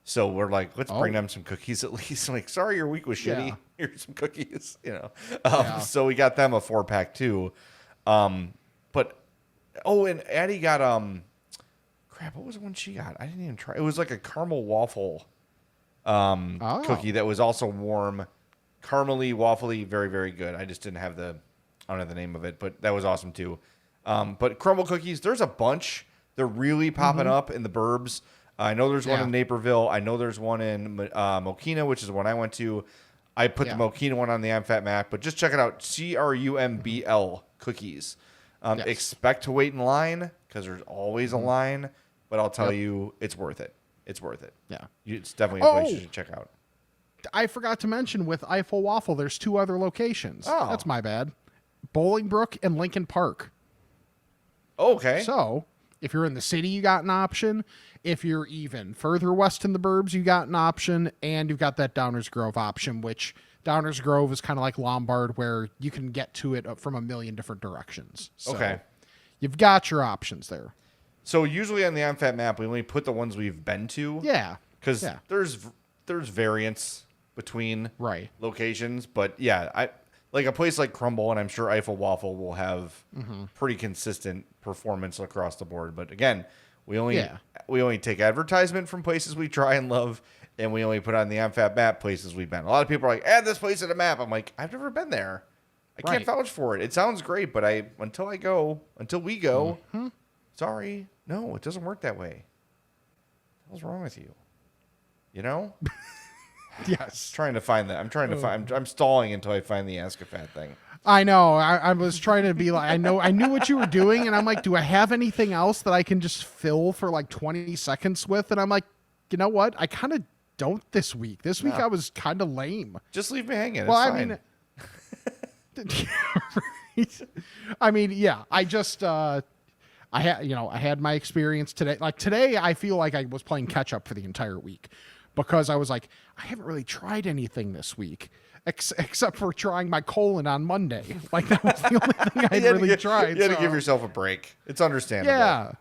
So we're like, let's bring them some cookies at least. Like, sorry, your week was shitty. Yeah. Here's some cookies. You know. So we got them a 4-pack too. But and Addie got crap. What was the one she got? I didn't even try. It was like a caramel waffle cookie that was also warm, caramely, waffly, very, very good. I just didn't have I don't have the name of it, but that was awesome too. But Crumbl Cookies, there's a bunch. They're really popping up in the burbs. I know there's one in Naperville. I know there's one in Mokina, which is the one I went to. I put the Mokina one on the I'm Fat map, but just check it out. CRUMBL Cookies. Expect to wait in line because there's always a line, but I'll tell you, it's worth it. It's worth it. Yeah. It's definitely a place you should check out. I forgot to mention with Eiffel Waffle, there's 2 other locations. Oh. That's my bad. Bolingbrook and Lincoln Park. Okay. So, if you're in the city, you got an option. If you're even further west in the burbs, you got an option. And you've got that Downers Grove option, which Downers Grove is kind of like Lombard, where you can get to it from a million different directions. So Okay. You've got your options there. So usually on the I'm Fat map, we only put the ones we've been to. Yeah. Because there's variance between locations. But yeah, like a place like Crumbl, and I'm sure Eiffel Waffle will have pretty consistent performance across the board. But again, we only take advertisement from places we try and love, and we only put on the I'm Fat map places we've been. A lot of people are like, add this place to the map. I'm like, I've never been there. I can't vouch for it. It sounds great, but until we go, sorry, no, it doesn't work that way. What's wrong with you? You know? Yes. Trying to find that. I'm stalling until I find the Ask a Fat thing. I know. I was trying to be like, I knew what you were doing, and I'm like, do I have anything else that I can just fill for like 20 seconds with? And I'm like, you know what? I kind of don't this week. This week I was kind of lame. Just leave me hanging. Well, it's fine. I mean, yeah. I just I had my experience today. Like today, I feel like I was playing catch up for the entire week because I was like, I haven't really tried anything this week. Except for trying my colon on Monday. Like, that was the only thing I'd really tried. You had to give yourself a break. It's understandable. Yeah.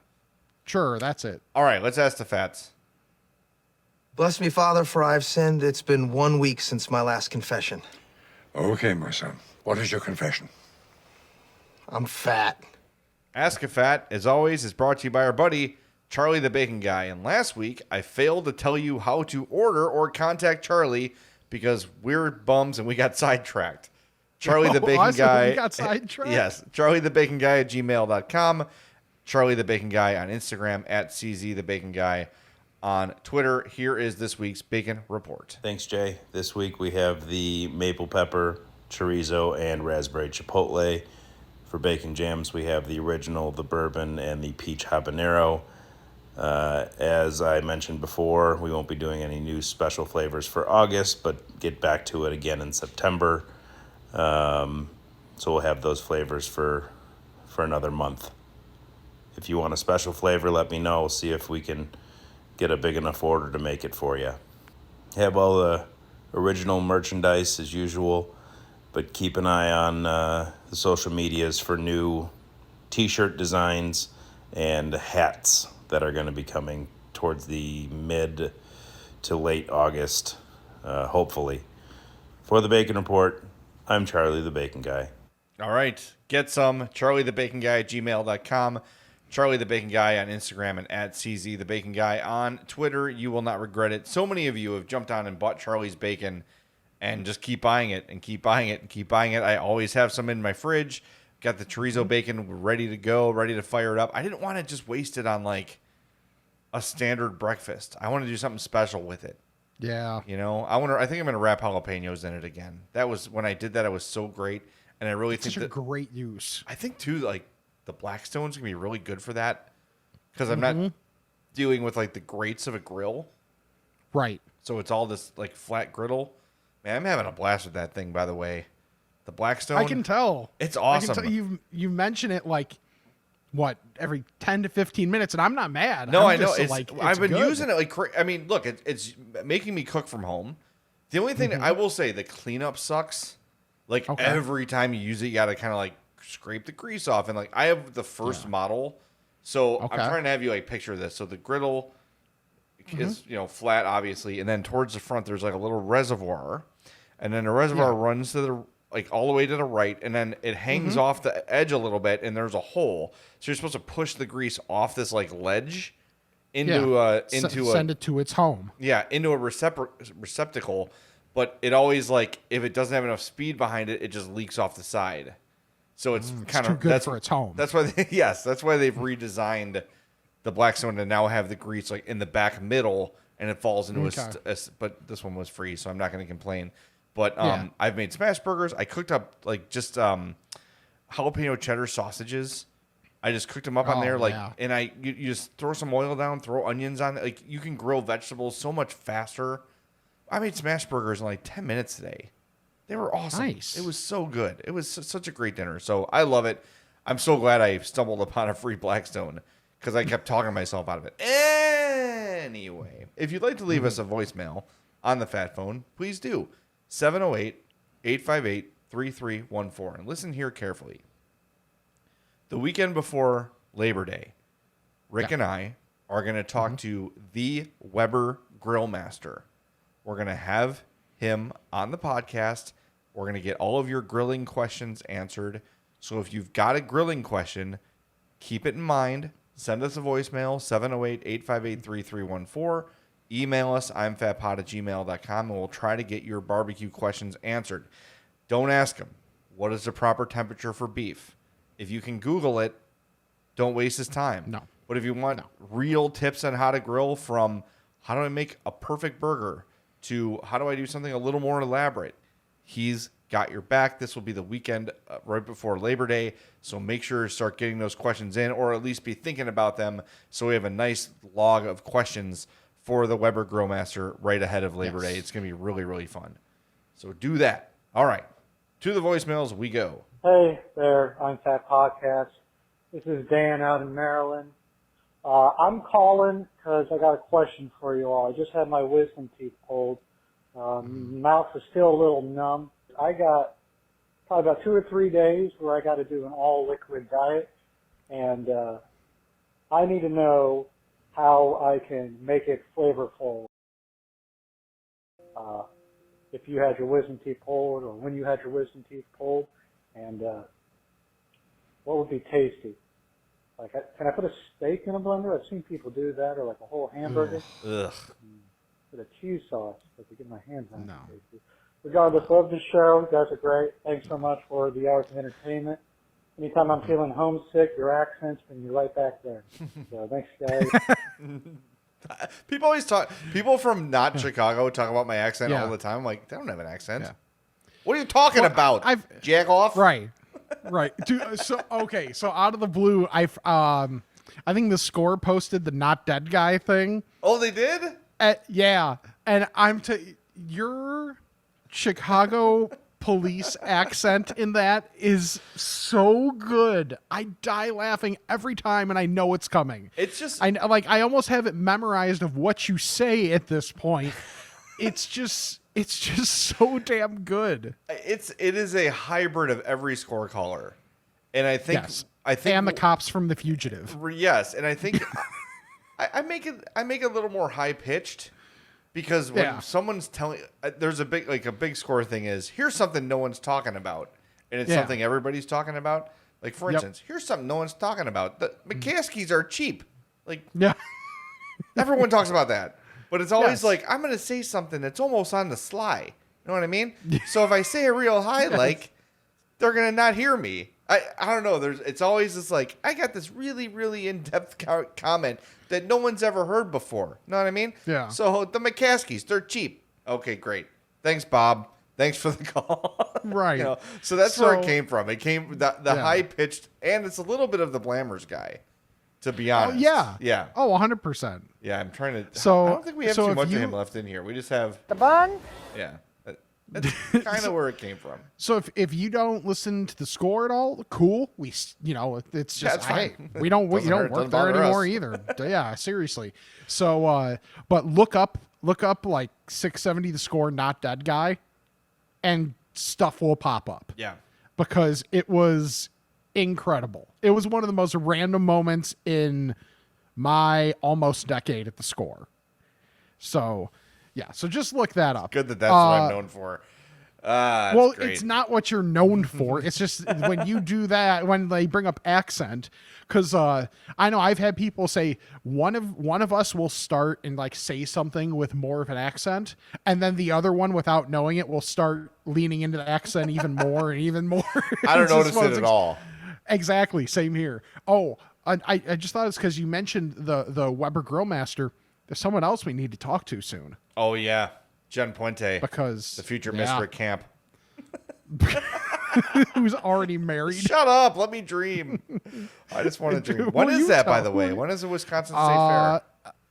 Sure, that's it. All right, let's ask the Fats. Bless me, Father, for I've sinned. It's been 1 week since my last confession. Okay, my son. What is your confession? I'm fat. Ask a Fat, as always, is brought to you by our buddy, Charlie the Bacon Guy. And last week, I failed to tell you how to order or contact Charlie because we're bums and we got sidetracked. Charlie the Bacon Guy. We got sidetracked? Yes. Charlie the Bacon Guy at gmail.com. Charlie the Bacon Guy on Instagram at CZ the Bacon Guy. on Twitter. Here is this week's Bacon Report. Thanks, Jay. This week we have the maple pepper, chorizo, and raspberry chipotle. For bacon jams, we have the original, the bourbon, and the peach habanero. As I mentioned before, we won't be doing any new special flavors for August, but get back to it again in September. So we'll have those flavors for another month. If you want a special flavor, let me know. We'll see if we can get a big enough order to make it for you. Have all the original merchandise as usual, but keep an eye on the social medias for new t-shirt designs and hats that are going to be coming towards the mid to late August, hopefully. For the Bacon Report, I'm Charlie the Bacon Guy. All right. Get some. CharlieTheBaconGuy@gmail.com. Charlie the Bacon Guy on Instagram and at CZ the Bacon Guy on Twitter. You will not regret it. So many of you have jumped on and bought Charlie's Bacon and just keep buying it and keep buying it and keep buying it. I always have some in my fridge. Got the chorizo bacon ready to go, ready to fire it up. I didn't want to just waste it on like a standard breakfast. I want to do something special with it. Yeah. You know, I think I'm going to wrap jalapenos in it again. That was when I did that. It was so great. And I really think Such a great use. I think too, like the Blackstone's going to be really good for that because I'm not dealing with like the grates of a grill. Right. So it's all this like flat griddle. Man, I'm having a blast with that thing, by the way. The Blackstone. I can tell. It's awesome. I can tell you mention it like what every 10 to 15 minutes, and I'm not mad. No, I'm I know. just, It's, like, it's I've been good. using it like I mean, look, it's making me cook from home. The only thing that I will say, the cleanup sucks. Like every time you use it, you got to kind of like scrape the grease off. And like I have the first model, so I'm trying to have you like picture this. So the griddle is flat, obviously, and then towards the front there's like a little reservoir, and then the reservoir runs to the like all the way to the right, and then it hangs off the edge a little bit, and there's a hole. So you're supposed to push the grease off this like ledge into send it to its home. Yeah, into a receptacle. But it always like if it doesn't have enough speed behind it, it just leaks off the side. So it's kind too of good for its home. That's why that's why they've redesigned the Blackstone to now have the grease like in the back middle, and it falls into but this one was free, so I'm not going to complain. But I've made smash burgers. I cooked up like just jalapeno cheddar sausages. I just cooked them up on there, like, and you just throw some oil down, throw onions on it. Like you can grill vegetables so much faster. I made smash burgers in like 10 minutes today. They were awesome. Nice. It was so good. It was such a great dinner. So I love it. I'm so glad I stumbled upon a free Blackstone because I kept talking myself out of it. Anyway, if you'd like to leave us a voicemail on the Fat Phone, please do. 708-858-3314. And listen here carefully. The weekend before Labor Day, Rick and I are going to talk to the Weber Grill Master. We're going to have him on the podcast. We're going to get all of your grilling questions answered. So if you've got a grilling question, keep it in mind. Send us a voicemail, 708-858-3314. Email us, imfatpod@gmail.com, and we'll try to get your barbecue questions answered. Don't ask them, what is the proper temperature for beef? If you can Google it, don't waste his time. No. But if you want real tips on how to grill, from how do I make a perfect burger to how do I do something a little more elaborate, he's got your back. This will be the weekend right before Labor Day, so make sure to start getting those questions in, or at least be thinking about them, so we have a nice log of questions for the Weber Grill Master right ahead of Labor Day. It's going to be really, really fun. So do that. All right. To the voicemails we go. Hey there, I'm Fat Podcast. This is Dan out in Maryland. I'm calling because I got a question for you all. I just had my wisdom teeth pulled. Mouth is still a little numb. I got probably about 2 or 3 days where I got to do an all-liquid diet, and I need to know how I can make it flavorful. If you had your wisdom teeth pulled, or when you had your wisdom teeth pulled, and what would be tasty? Like, can I put a steak in a blender? I've seen people do that, or like a whole hamburger. Ugh. With a cheese sauce, if I could get my hands on it. No. Regardless, love the show. You guys are great. Thanks so much for the hours of entertainment. Anytime I'm feeling homesick, your accents bring me right back there. So thanks, guys. People always talk. People from not Chicago talk about my accent Yeah. all the time. I'm like, they don't have an accent. Yeah. What are you talking about? Jack off. Right. Dude, so out of the blue, I think the Score posted the not dead guy thing. Oh, they did? Yeah, and your Chicago police accent in that is so good. I die laughing every time, and I know it's coming. It's just I almost have it memorized of what you say at this point. It's just so damn good. it is a hybrid of every Score caller, and I think and the cops from The Fugitive. Yes, and I think I make it a little more high pitched because when someone's telling, there's a big Score thing is here's something no one's talking about, and it's something everybody's talking about. Like for instance, here's something no one's talking about. The McCaskies are cheap. Like everyone talks about that. But it's always like, I'm going to say something that's almost on the sly. You know what I mean? So if I say it real high, like, they're going to not hear me. I don't know. It's always this like, I got this really, really in-depth comment that no one's ever heard before. You know what I mean? Yeah. So the McCaskies, they're cheap. Okay, great. Thanks, Bob. Thanks for the call. Right. You know, so that's where it came from. It came the high-pitched, and it's a little bit of the Blammers guy. To be honest. Yeah. Oh, 100%. Yeah, I'm trying to. So I don't think we have too much of him left in here. We just have the bun. Yeah, that's kind of where it came from. So if you don't listen to the Score at all, cool. It's just fine. hey, we don't work there anymore either. Yeah, seriously. So but look up like 670 the Score not dead guy, and stuff will pop up. Yeah, because it was incredible. It was one of the most random moments in my almost decade at the Score. So, yeah. So just look that up. Good that's what I'm known for. Well, great. it's not what you're known for. It's just when you do that, when they bring up accent, because I know I've had people say one of us will start and like say something with more of an accent, and then the other one, without knowing it, will start leaning into the accent even more and even more. I don't notice it at all. Exactly. Same here. Oh, I just thought it's because you mentioned the Weber Grillmaster. There's someone else we need to talk to soon. Oh, yeah. Jen Puente. Because the future Mr. Camp. Who's already married. Shut up. Let me dream. I just want to dream. When is that, by the way? When is the Wisconsin State Fair?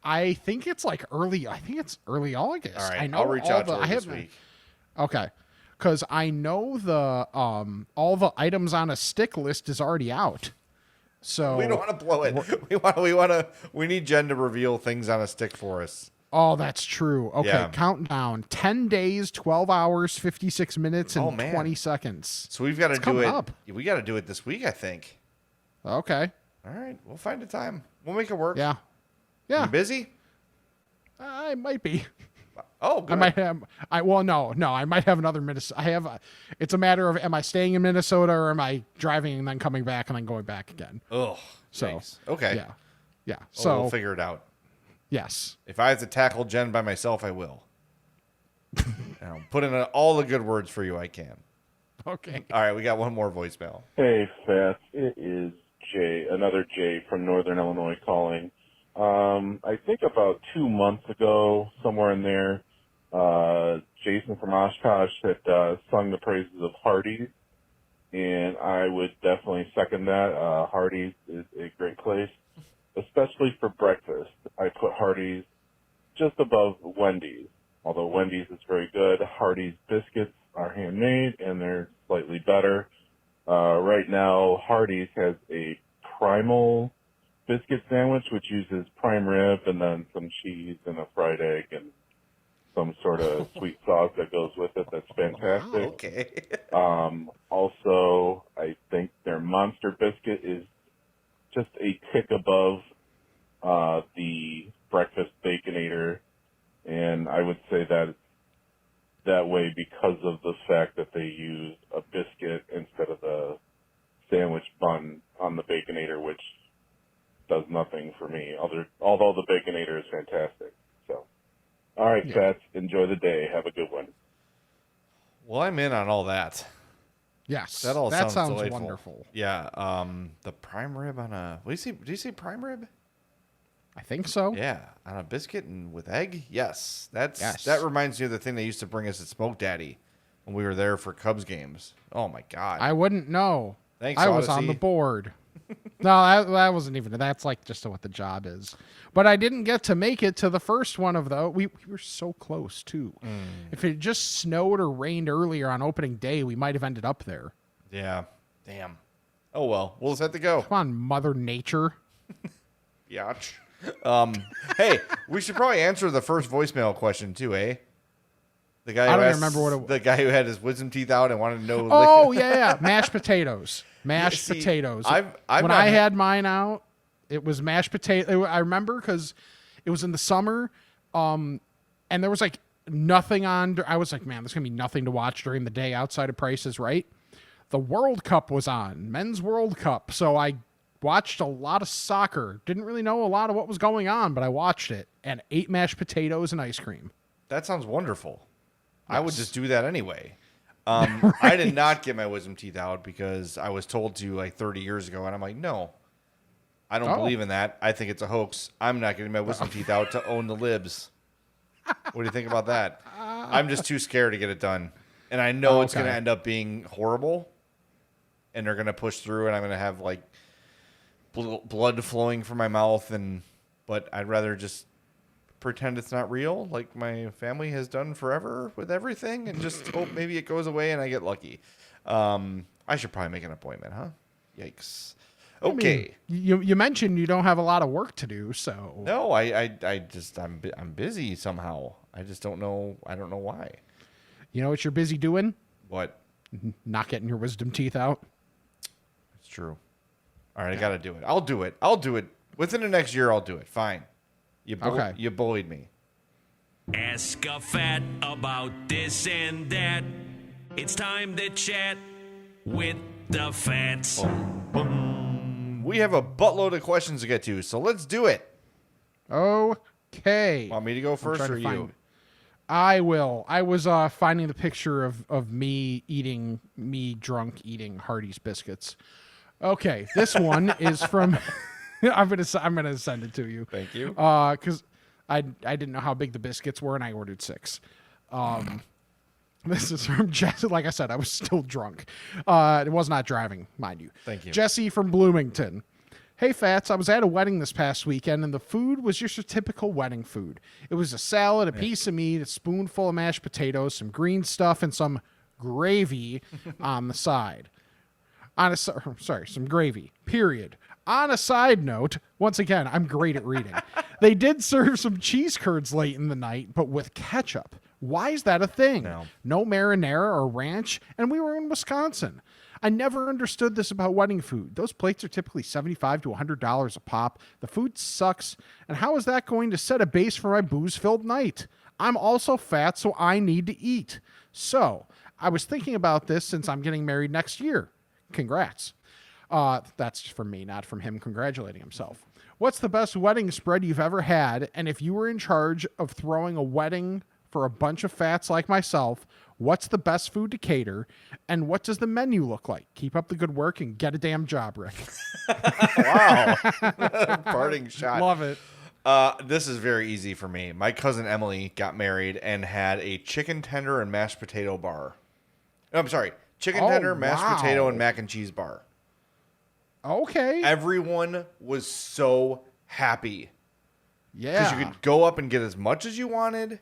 I think it's like early August. All right. I know I'll reach out to her this week. Okay. Because I know the all the items on a stick list is already out. So we don't want to blow it. We need Jen to reveal things on a stick for us. Oh, that's true. Okay, Yeah. Countdown. 10 days, 12 hours, 56 minutes, and 20 seconds. So we've got to do it. Up. We got to do it this week, I think. Okay. All right. We'll find a time. We'll make it work. Yeah. Yeah. You busy? I might be. Oh, good. I might have. I might have another Minnesota. It's a matter of am I staying in Minnesota or am I driving and then coming back and then going back again? Oh, so okay. Yeah. Yeah. So we'll figure it out. Yes. If I have to tackle Jen by myself, I will. I'll put in all the good words for you I can. Okay. All right, we got one more voicemail. Hey, Fats. It is Jay, another Jay from Northern Illinois calling. I think about 2 months ago, somewhere in there, Jason from Oshkosh had sung the praises of Hardee's, and I would definitely second that. Hardee's is a great place, especially for breakfast. I put Hardee's just above Wendy's. Although Wendy's is very good, Hardee's biscuits are handmade, and they're slightly better. Right now, Hardee's has a primal biscuit sandwich, which uses prime rib and then some cheese and a fried egg and some sort of sweet sauce that goes with it. That's fantastic. Wow, okay. Also, I think their monster biscuit is just a tick above the breakfast Baconator, and I would say that that way because of the fact that they use a biscuit instead of the sandwich bun on the Baconator, which does nothing for me, although the Baconator is fantastic. So, all right, Cats, enjoy the day. Have a good one. Well, I'm in on all that. Yes. That all sounds delightful. Wonderful. Yeah. The prime rib on a... What do you say? Did you say prime rib? I think so. Yeah, on a biscuit and with egg. Yes, Yes. that reminds me of the thing they used to bring us at Smoke Daddy when we were there for Cubs games. Oh my God! I wouldn't know. Thanks, I was on Odyssey. the board. No, that wasn't even. That's like just what the job is. But I didn't get to make it to the first one of those. We were so close too. If it just snowed or rained earlier on opening day, we might have ended up there. Yeah, damn. Oh well, we'll just have to go. Come on, Mother Nature. Yach. Hey, we should probably answer the first voicemail question too, eh? The guy I who don't asked, remember what it was. the guy who had his wisdom teeth out and wanted to know. Oh yeah, mashed potatoes. Mashed see, potatoes. I've when not I had- had mine out, it was mashed potato. I remember because it was in the summer, and there was like nothing on. I was like, man, there's gonna be nothing to watch during the day outside of Price is Right. The World Cup was on, Men's World Cup, so I watched a lot of soccer. Didn't really know a lot of what was going on, but I watched it and ate mashed potatoes and ice cream. That sounds wonderful. I would Yes. just do that anyway. I did not get my wisdom teeth out because I was told to like 30 years ago, and I'm like, no, I don't believe in that. I think it's a hoax. I'm not getting my wisdom teeth out to own the libs. What do you think about that? I'm just too scared to get it done, and I know it's going to end up being horrible, and they're going to push through, and I'm going to have like blood flowing from my mouth, but I'd rather just pretend it's not real, like my family has done forever with everything, and just hope maybe it goes away and I get lucky. I should probably make an appointment, huh? Yikes. Okay. I mean, you mentioned you don't have a lot of work to do, so No, I'm busy somehow. I just don't know. I don't know why. you know what you're busy doing? What? Not getting your wisdom teeth out. It's true. All right, I got to do it. I'll do it. Within the next year, I'll do it. Fine. You bullied me. Ask a fat about this and that. It's time to chat with the fats. We have a buttload of questions to get to, so let's do it. Okay. Want me to go first or you? I will. I was finding the picture of me drunk eating Hardee's biscuits. Okay, this one is from. I'm gonna send it to you. Thank you. Because I didn't know how big the biscuits were, and I ordered 6. This is from Jesse. Like I said, I was still drunk. It was not driving, mind you. Thank you. Jesse from Bloomington. Hey, Fats, I was at a wedding this past weekend, and the food was just your typical wedding food. It was a salad, a piece of meat, a spoonful of mashed potatoes, some green stuff, and some gravy on the side. Some gravy, period. On a side note, once again, I'm great at reading. They did serve some cheese curds late in the night, but with ketchup. Why is that a thing? No marinara or ranch, and we were in Wisconsin. I never understood this about wedding food. Those plates are typically $75 to $100 a pop. The food sucks, and how is that going to set a base for my booze-filled night? I'm also fat, so I need to eat. So, I was thinking about this since I'm getting married next year. Congrats. That's from me, not from him congratulating himself. What's the best wedding spread you've ever had? And if you were in charge of throwing a wedding for a bunch of fats like myself, what's the best food to cater? And what does the menu look like? Keep up the good work and get a damn job, Rick. Wow. Parting shot. Love it. This is very easy for me. My cousin Emily got married and had a chicken tender and mashed potato bar. I'm sorry. Chicken tender, mashed potato, and mac and cheese bar. Okay. Everyone was so happy. Yeah. Because you could go up and get as much as you wanted.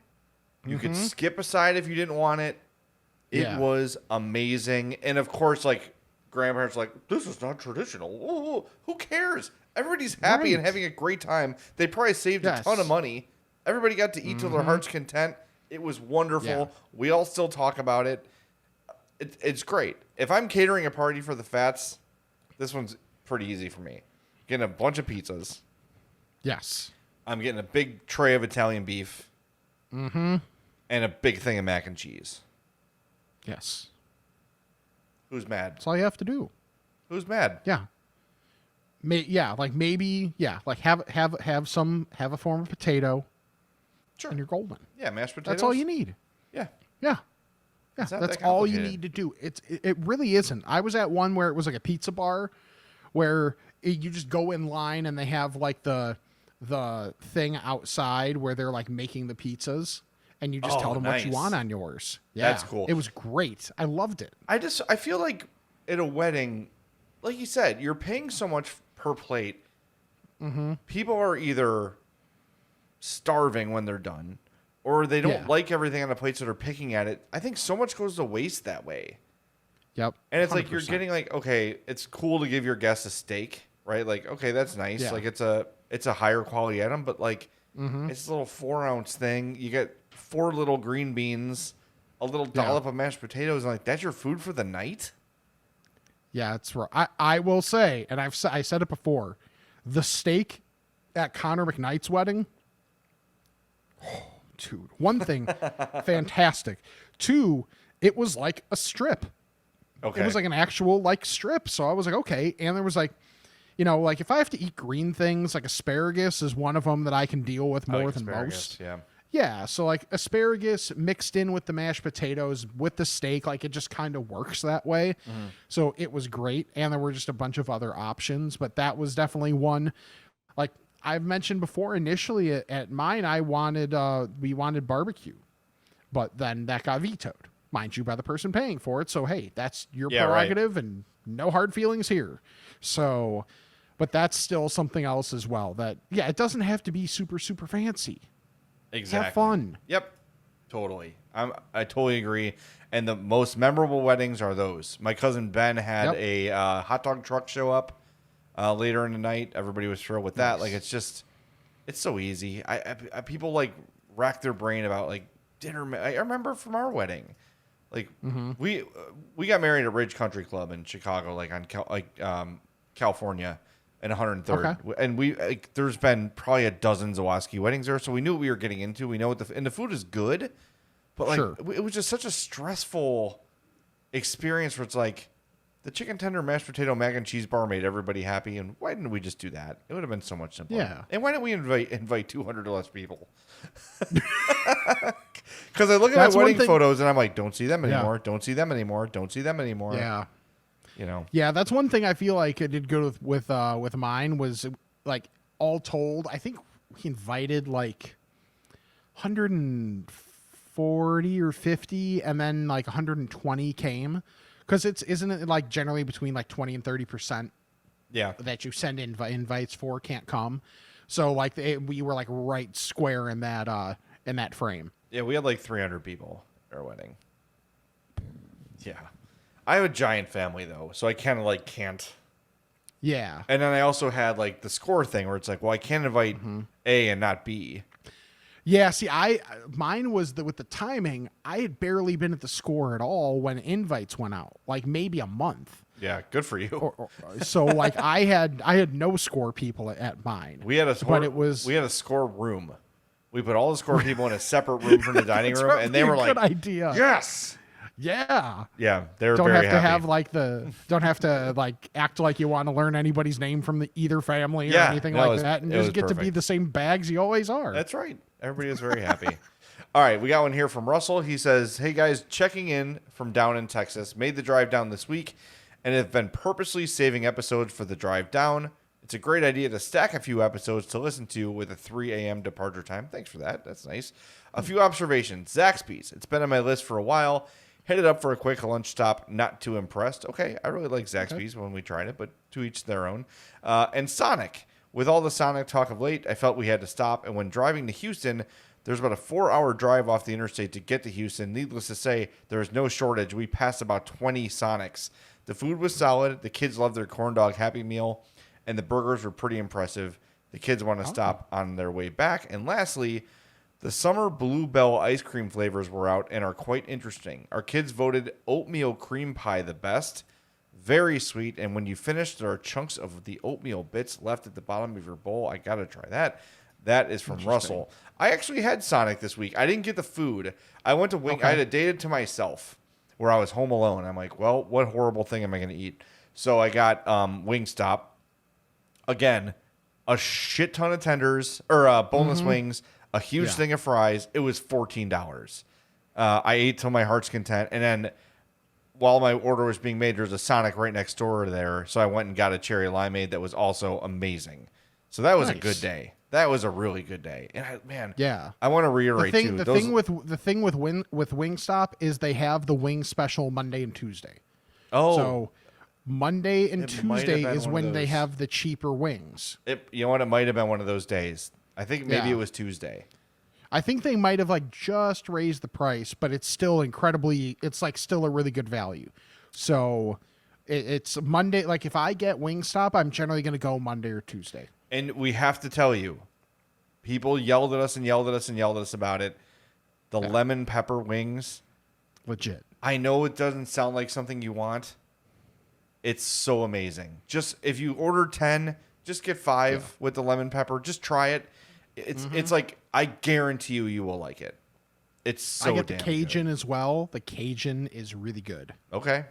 You could skip a side if you didn't want it. It was amazing. And of course, like, grandparents were like, this is not traditional. Ooh, who cares? Everybody's happy and having a great time. They probably saved a ton of money. Everybody got to eat to their heart's content. It was wonderful. Yeah. We all still talk about it. It's great. If I'm catering a party for the fats, this one's pretty easy for me. Getting a bunch of pizzas. Yes. I'm getting a big tray of Italian beef. Mm-hmm. And a big thing of mac and cheese. Yes. Who's mad? That's all you have to do. Who's mad? Yeah. Maybe have a form of potato. Sure. And you're golden. Yeah, mashed potatoes. That's all you need. Yeah. Yeah. Yeah, It's not that's that all you complicated. need to do. It really isn't. I was at one where it was like a pizza bar where you just go in line and they have like the the thing outside where they're like making the pizzas, and you just tell them what you want on yours. Yeah, that's cool. It was great. I loved it. I feel like at a wedding, like you said, you're paying so much per plate. Mm-hmm. People are either starving when they're done, or they don't like everything on the plate, so they're picking at it. I think so much goes to waste that way. Yep. And it's 100%. like you're getting like, okay, it's cool to give your guests a steak, right? Like, okay, that's nice. Yeah. Like it's a higher quality item, but like it's a little 4-ounce thing. You get 4 little green beans, a little dollop of mashed potatoes, and like that's your food for the night. Yeah, it's right. I will say, and I said it before, the steak at Connor McKnight's wedding. Oh, dude, one thing, fantastic. 2, it was like a strip. Okay. It was like an actual like strip. So I was like, okay. And there was like, like if I have to eat green things, like asparagus is one of them that I can deal with more than most. Yeah. Yeah. So like asparagus mixed in with the mashed potatoes with the steak, like it just kind of works that way. So it was great. And there were just a bunch of other options, but that was definitely one. Like I've mentioned before, initially at mine, we wanted barbecue, but then that got vetoed. Mind you, by the person paying for it. So, hey, that's your prerogative and no hard feelings here. So, but that's still something else as well that, it doesn't have to be super, super fancy. Exactly. Have fun. Yep. Totally. I totally agree. And the most memorable weddings are those. My cousin Ben had a hot dog truck show up later in the night. Everybody was thrilled with that. Like, it's so easy. I people like rack their brain about like dinner. I remember from our wedding. Like we got married at Ridge Country Club in Chicago, like on California, in 103rd, and there's been probably a dozen Zawaski weddings there, so we knew what we were getting into. We know what the food is good, but like it was just such a stressful experience where it's like the chicken tender, mashed potato, mac and cheese bar made everybody happy, and why didn't we just do that? It would have been so much simpler. Yeah. And why didn't we invite 200 or less people? Because I look at my wedding photos and I'm like, don't see them anymore. Don't see them anymore. Don't see them anymore. Yeah. Yeah, that's one thing I feel like I did good with mine was like all told, I think we invited like 140 or 50 and then like 120 came. Because isn't it like generally between like 20 and 30% that you send invites for can't come. So like we were like right square in that frame. Yeah, we had like 300 people at our wedding. Yeah. I have a giant family though, so I kind of like can't. Yeah. And then I also had like the score thing where it's like, well, I can't invite A and not B. Yeah, see, mine was with the timing. I had barely been at the score at all when invites went out, like maybe a month. Yeah, good for you. So like I had no score people at mine. We had a score room. We put all the score people in a separate room from the dining room, and they were like, "Good idea." Yes. Yeah. Yeah, they were don't very have to happy. Don't have to like act like you want to learn anybody's name from either family or anything like that, and just get to be the same bags you always are. That's right. Everybody is very happy. All right, we got one here from Russell. He says, "Hey guys, checking in from down in Texas. Made the drive down this week, and have been purposely saving episodes for the drive down. It's a great idea to stack a few episodes to listen to with a 3 a.m. departure time. Thanks for that. That's nice. A few observations. Zaxby's. It's been on my list for a while. Headed up for a quick lunch stop. Not too impressed. Okay, I really like Zaxby's when we tried it, but to each their own. And Sonic. With all the Sonic talk of late, I felt we had to stop. And when driving to Houston, there's about a 4-hour drive off the interstate to get to Houston. Needless to say, there is no shortage. We passed about 20 Sonics. The food was solid. The kids loved their corn dog Happy Meal, and the burgers were pretty impressive. The kids want to stop on their way back. And lastly, the summer Bluebell ice cream flavors were out and are quite interesting. Our kids voted oatmeal cream pie the best. Very sweet, and when you finish, there are chunks of the oatmeal bits left at the bottom of your bowl. I gotta try that. That is from Russell. I actually had Sonic this week. I didn't get the food. I went to Wing. I had a date to myself where I was home alone. I'm like, well, what horrible thing am I gonna eat? So I got Wingstop. Again, a shit ton of tenders or boneless wings, a huge thing of fries. It was $14. I ate till my heart's content, and then while my order was being made, there's a Sonic right next door there. So I went and got a cherry limeade that was also amazing. So that was a good day. That was a really good day. And Yeah. I want to reiterate too. The thing with Wingstop is they have the wing special Monday and Tuesday. Oh. So Monday and It might have Tuesday been is one of when they those. have the cheaper wings. You know what? It might have been one of those days. I think maybe Yeah. it was Tuesday. I think they might have like just raised the price, but it's still it's like still a really good value. So it's Monday. Like if I get Wingstop, I'm generally going to go Monday or Tuesday. And we have to tell you, people yelled at us and yelled at us and yelled at us about it. The lemon pepper wings. Legit. I know it doesn't sound like something you want. It's so amazing. Just if you order 10, just get 5 with the lemon pepper. Just try it. It's like, I guarantee you will like it. It's so I get the damn Cajun as well. The Cajun is really good. Okay.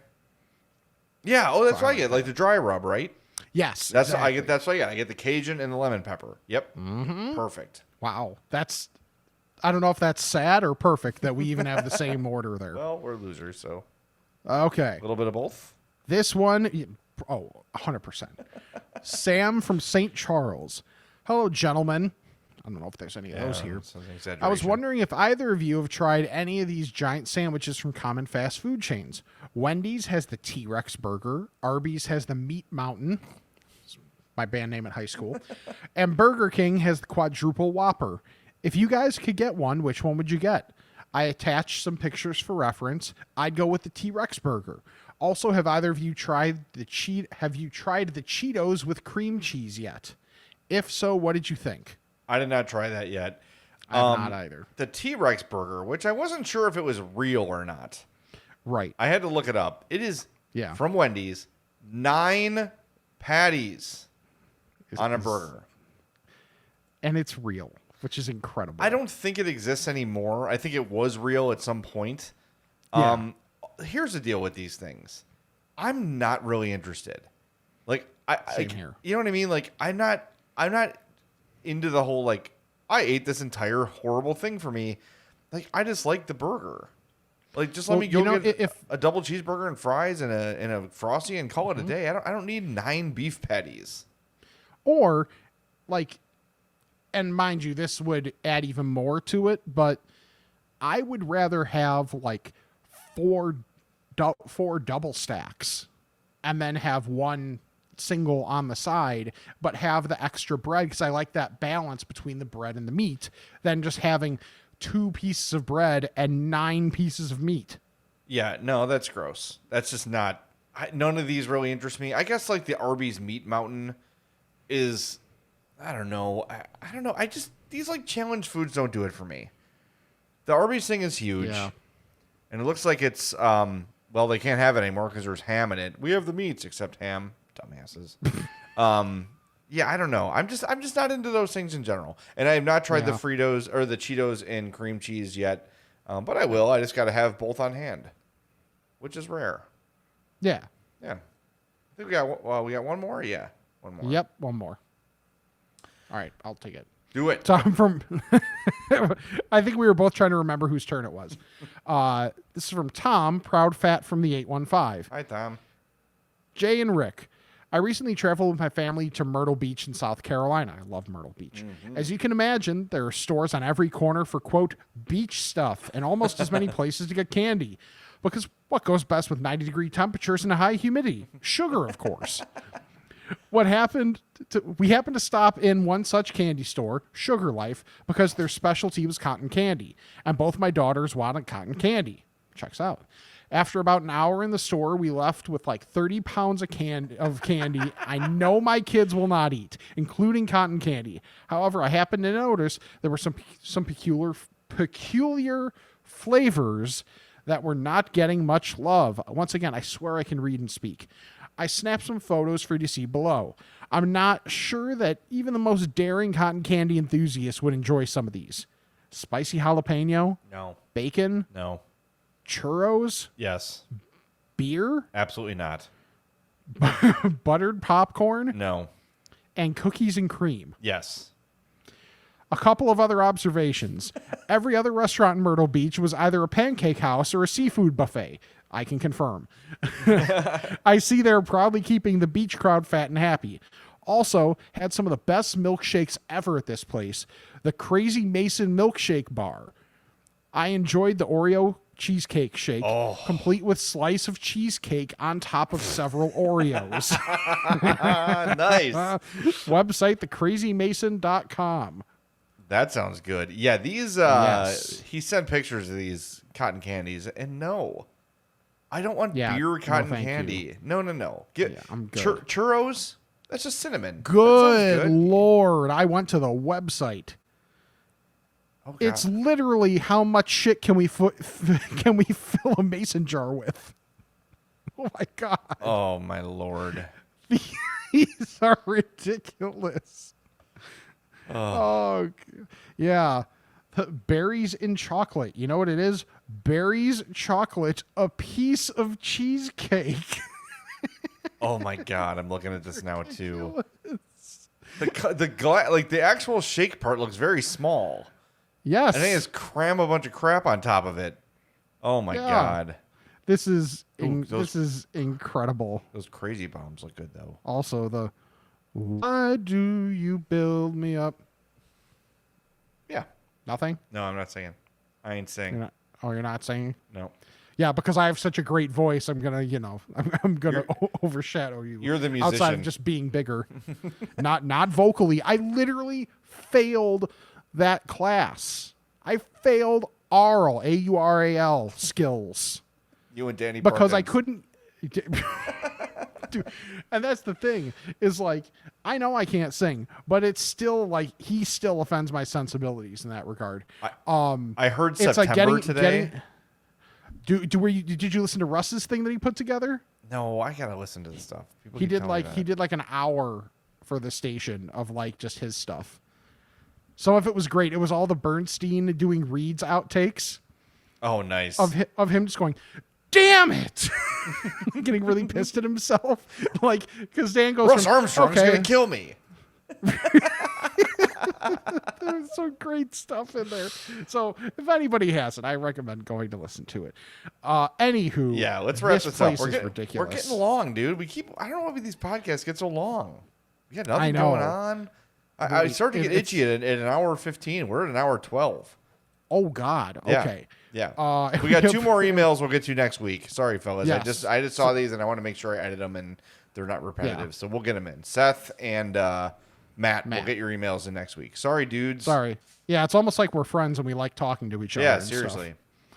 Yeah. Oh, that's what I get. Like the dry rub, right? Yes. That's exactly. I get. That's what I get. I get the Cajun and the lemon pepper. Yep. Mm-hmm. Perfect. Wow. I don't know if that's sad or perfect that we even have the same order there. Well, we're losers, so. Okay. A little bit of both. This one, 100%. Sam from St. Charles. Hello, gentlemen. I don't know if there's any of those here. I was wondering if either of you have tried any of these giant sandwiches from common fast food chains. Wendy's has the T-Rex burger. Arby's has the Meat Mountain. It's my band name at high school. And Burger King has the Quadruple Whopper. If you guys could get one, which one would you get? I attached some pictures for reference. I'd go with the T-Rex burger. Also, have either of you tried the Cheetos with cream cheese yet? If so, what did you think? I did not try that yet. I've not either. The T-Rex burger, which I wasn't sure if it was real or not. Right. I had to look it up. It is from Wendy's, 9 patties on a burger. And it's real, which is incredible. I don't think it exists anymore. I think it was real at some point. Yeah. Here's the deal with these things. I'm not really interested. Like Same here. You know what I mean? Like I'm not into the whole like I ate this entire horrible thing for me. Like I just like the burger. Like just let me go get a double cheeseburger and fries and a Frosty and call it a day. I don't need 9 beef patties. Or like, and mind you, this would add even more to it, but I would rather have like four double stacks and then have one single on the side, but have the extra bread because I like that balance between the bread and the meat than just having 2 pieces of bread and 9 pieces of meat. Yeah, no, that's gross. That's just not. None of these really interest me. I guess like the Arby's Meat Mountain is, I don't know. I don't know. These like challenge foods don't do it for me. The Arby's thing is huge. Yeah. And it looks like it's, well, they can't have it anymore because there's ham in it. We have the meats except ham. Dumbasses. Yeah, I don't know. I'm just not into those things in general. And I have not tried the Fritos or the Cheetos in cream cheese yet. But I will. I just got to have both on hand, which is rare. Yeah. Yeah. I think we got one more? Yeah. One more. Yep, one more. All right, I'll take it. Do it. Tom from I think we were both trying to remember whose turn it was. This is from Tom, proud fat from the 815. Hi, Tom. Jay and Rick. I recently traveled with my family to Myrtle Beach in South Carolina. I love Myrtle Beach. Mm-hmm. As you can imagine, there are stores on every corner for, quote, beach stuff and almost as many places to get candy. Because what goes best with 90-degree temperatures and a high humidity? Sugar, of course. We happened to stop in one such candy store, Sugar Life, because their specialty was cotton candy, and both my daughters wanted cotton candy. Checks out. After about an hour in the store, we left with like 30 pounds of candy I know my kids will not eat, including cotton candy. However, I happened to notice there were some peculiar flavors that were not getting much love. Once again, I swear I can read and speak. I snapped some photos for you to see below. I'm not sure that even the most daring cotton candy enthusiast would enjoy some of these. Spicy jalapeno? No. Bacon? No. Churros? Yes. Beer? Absolutely not. Buttered popcorn? No. And cookies and cream? Yes. A couple of other observations. Every other restaurant in Myrtle Beach was either a pancake house or a seafood buffet. I can confirm. I see they're proudly keeping the beach crowd fat and happy. Also, had some of the best milkshakes ever at this place. The Crazy Mason Milkshake Bar. I enjoyed the Oreo cheesecake shake, complete with slice of cheesecake on top of several Oreos. Nice. Website, thecrazymason.com. That sounds good. Yeah, these, Yes. he sent pictures of these cotton candies, and no, I don't want Yeah, beer cotton thank candy. you. No. Get I'm good. churros. That's just cinnamon. That Good sounds good. Lord. I went to the website. Oh, God. It's literally how much shit can we fill a mason jar with? Oh my God. Oh, my Lord. These are ridiculous. Oh, yeah. Berries in chocolate. You know what it is? Berries, chocolate, a piece of cheesecake. Oh, my God. I'm looking at this now, too. The actual shake part looks very small. Yes. And they just cram a bunch of crap on top of it. Oh, my God. This is those- this is incredible. Those crazy bombs look good, though. Also, the why do you build me up? Yeah. Nothing? No, I'm not singing. I ain't singing. You're not singing? No. Yeah, because I have such a great voice, I'm gonna, I'm gonna overshadow you. You're the outside of musician. just being bigger, not vocally. I literally failed that class. I failed AURAL, AURAL skills You and Danny because I Parkins. couldn't. Dude, and that's the thing is like I know I can't sing, but it's still like he still offends my sensibilities in that regard. I heard it's September like today. Did you listen to Russ's thing that he put together? No, I gotta listen to this stuff. People He keep did telling like me he that. did like an hour for the station of like just his stuff. Some of it was great. It was all the Bernstein doing reads outtakes Oh, nice. of him just going, "Damn it!" getting really pissed at himself, like because Dan goes, Russ Armstrong's okay. gonna kill me. There's some great stuff in there. So if anybody hasn't, I recommend going to listen to it. Anywho, Yeah, let's wrap this up. place We're is getting, ridiculous. we're getting along, dude. I don't know why these podcasts get so long. We got I nothing know. going on. I started to get itchy at an hour 15. We're at an hour 12. Oh God. Yeah. Okay. Yeah. We got 2 more emails we'll get to next week. Sorry, fellas. Yes. I just saw these and I want to make sure I edit them and they're not repetitive. So we'll get them in. Seth and Matt, we'll get your emails in next week. Sorry, dudes. Sorry. Yeah, it's almost like we're friends and we like talking to each other. Yeah, and stuff. seriously.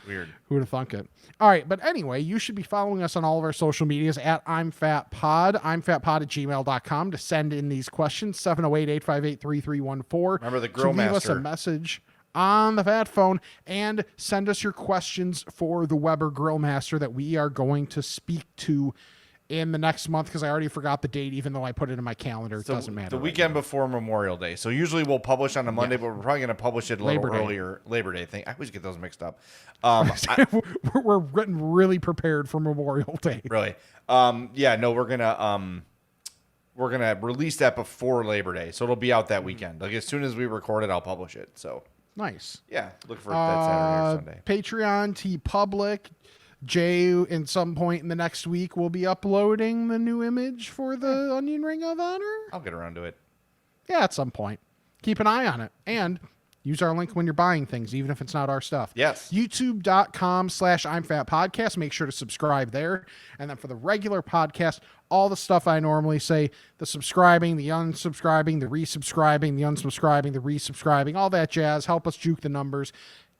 Weird. Who would have thunk it? All right, but anyway, you should be following us on all of our social medias at I'm Fat Pod, imfatpod@gmail.com to send in these questions, 708-858-3314. Remember the Grill to leave us a Master. message on the Fat Phone and send us your questions for the Weber Grill Master that we are going to speak to in the next month because I already forgot the date, even though I put it in my calendar. It doesn't matter. The right weekend now. booefore Memorial Day. So usually we'll publish on a Monday, but we're probably going to publish it a little Labor Day. earlier. Labor Day thing. I always get those mixed up. We're getting really prepared for Memorial Day. Really? Yeah. No, we're gonna release that before Labor Day, so it'll be out that weekend. Like as soon as we record it, I'll publish it. So Nice. yeah, look for that Saturday or Sunday. Patreon, TeePublic. Jay, in some point in the next week, will be uploading the new image for the Onion Ring of Honor. I'll get around to it. Yeah, at some point. Keep an eye on it. And use our link when you're buying things, even if it's not our stuff. Yes. YouTube.com/I'mFatPodcast. Make sure to subscribe there. And then for the regular podcast, all the stuff I normally say, the subscribing, the unsubscribing, the resubscribing, the unsubscribing, the resubscribing, all that jazz. Help us juke the numbers.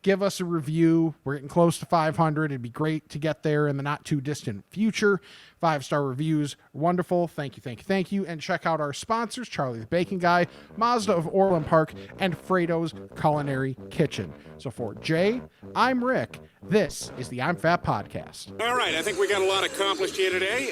Give us a review. We're getting close to 500. It'd be great to get there in the not too distant future. 5-star reviews. Wonderful. Thank you, thank you, thank you. And check out our sponsors, Charlie the Bacon Guy, Mazda of Orland Park, and Frato's Culinary Kitchen. So for Jay, I'm Rick. This is the I'm Fat Podcast. All right, I think we got a lot accomplished here today.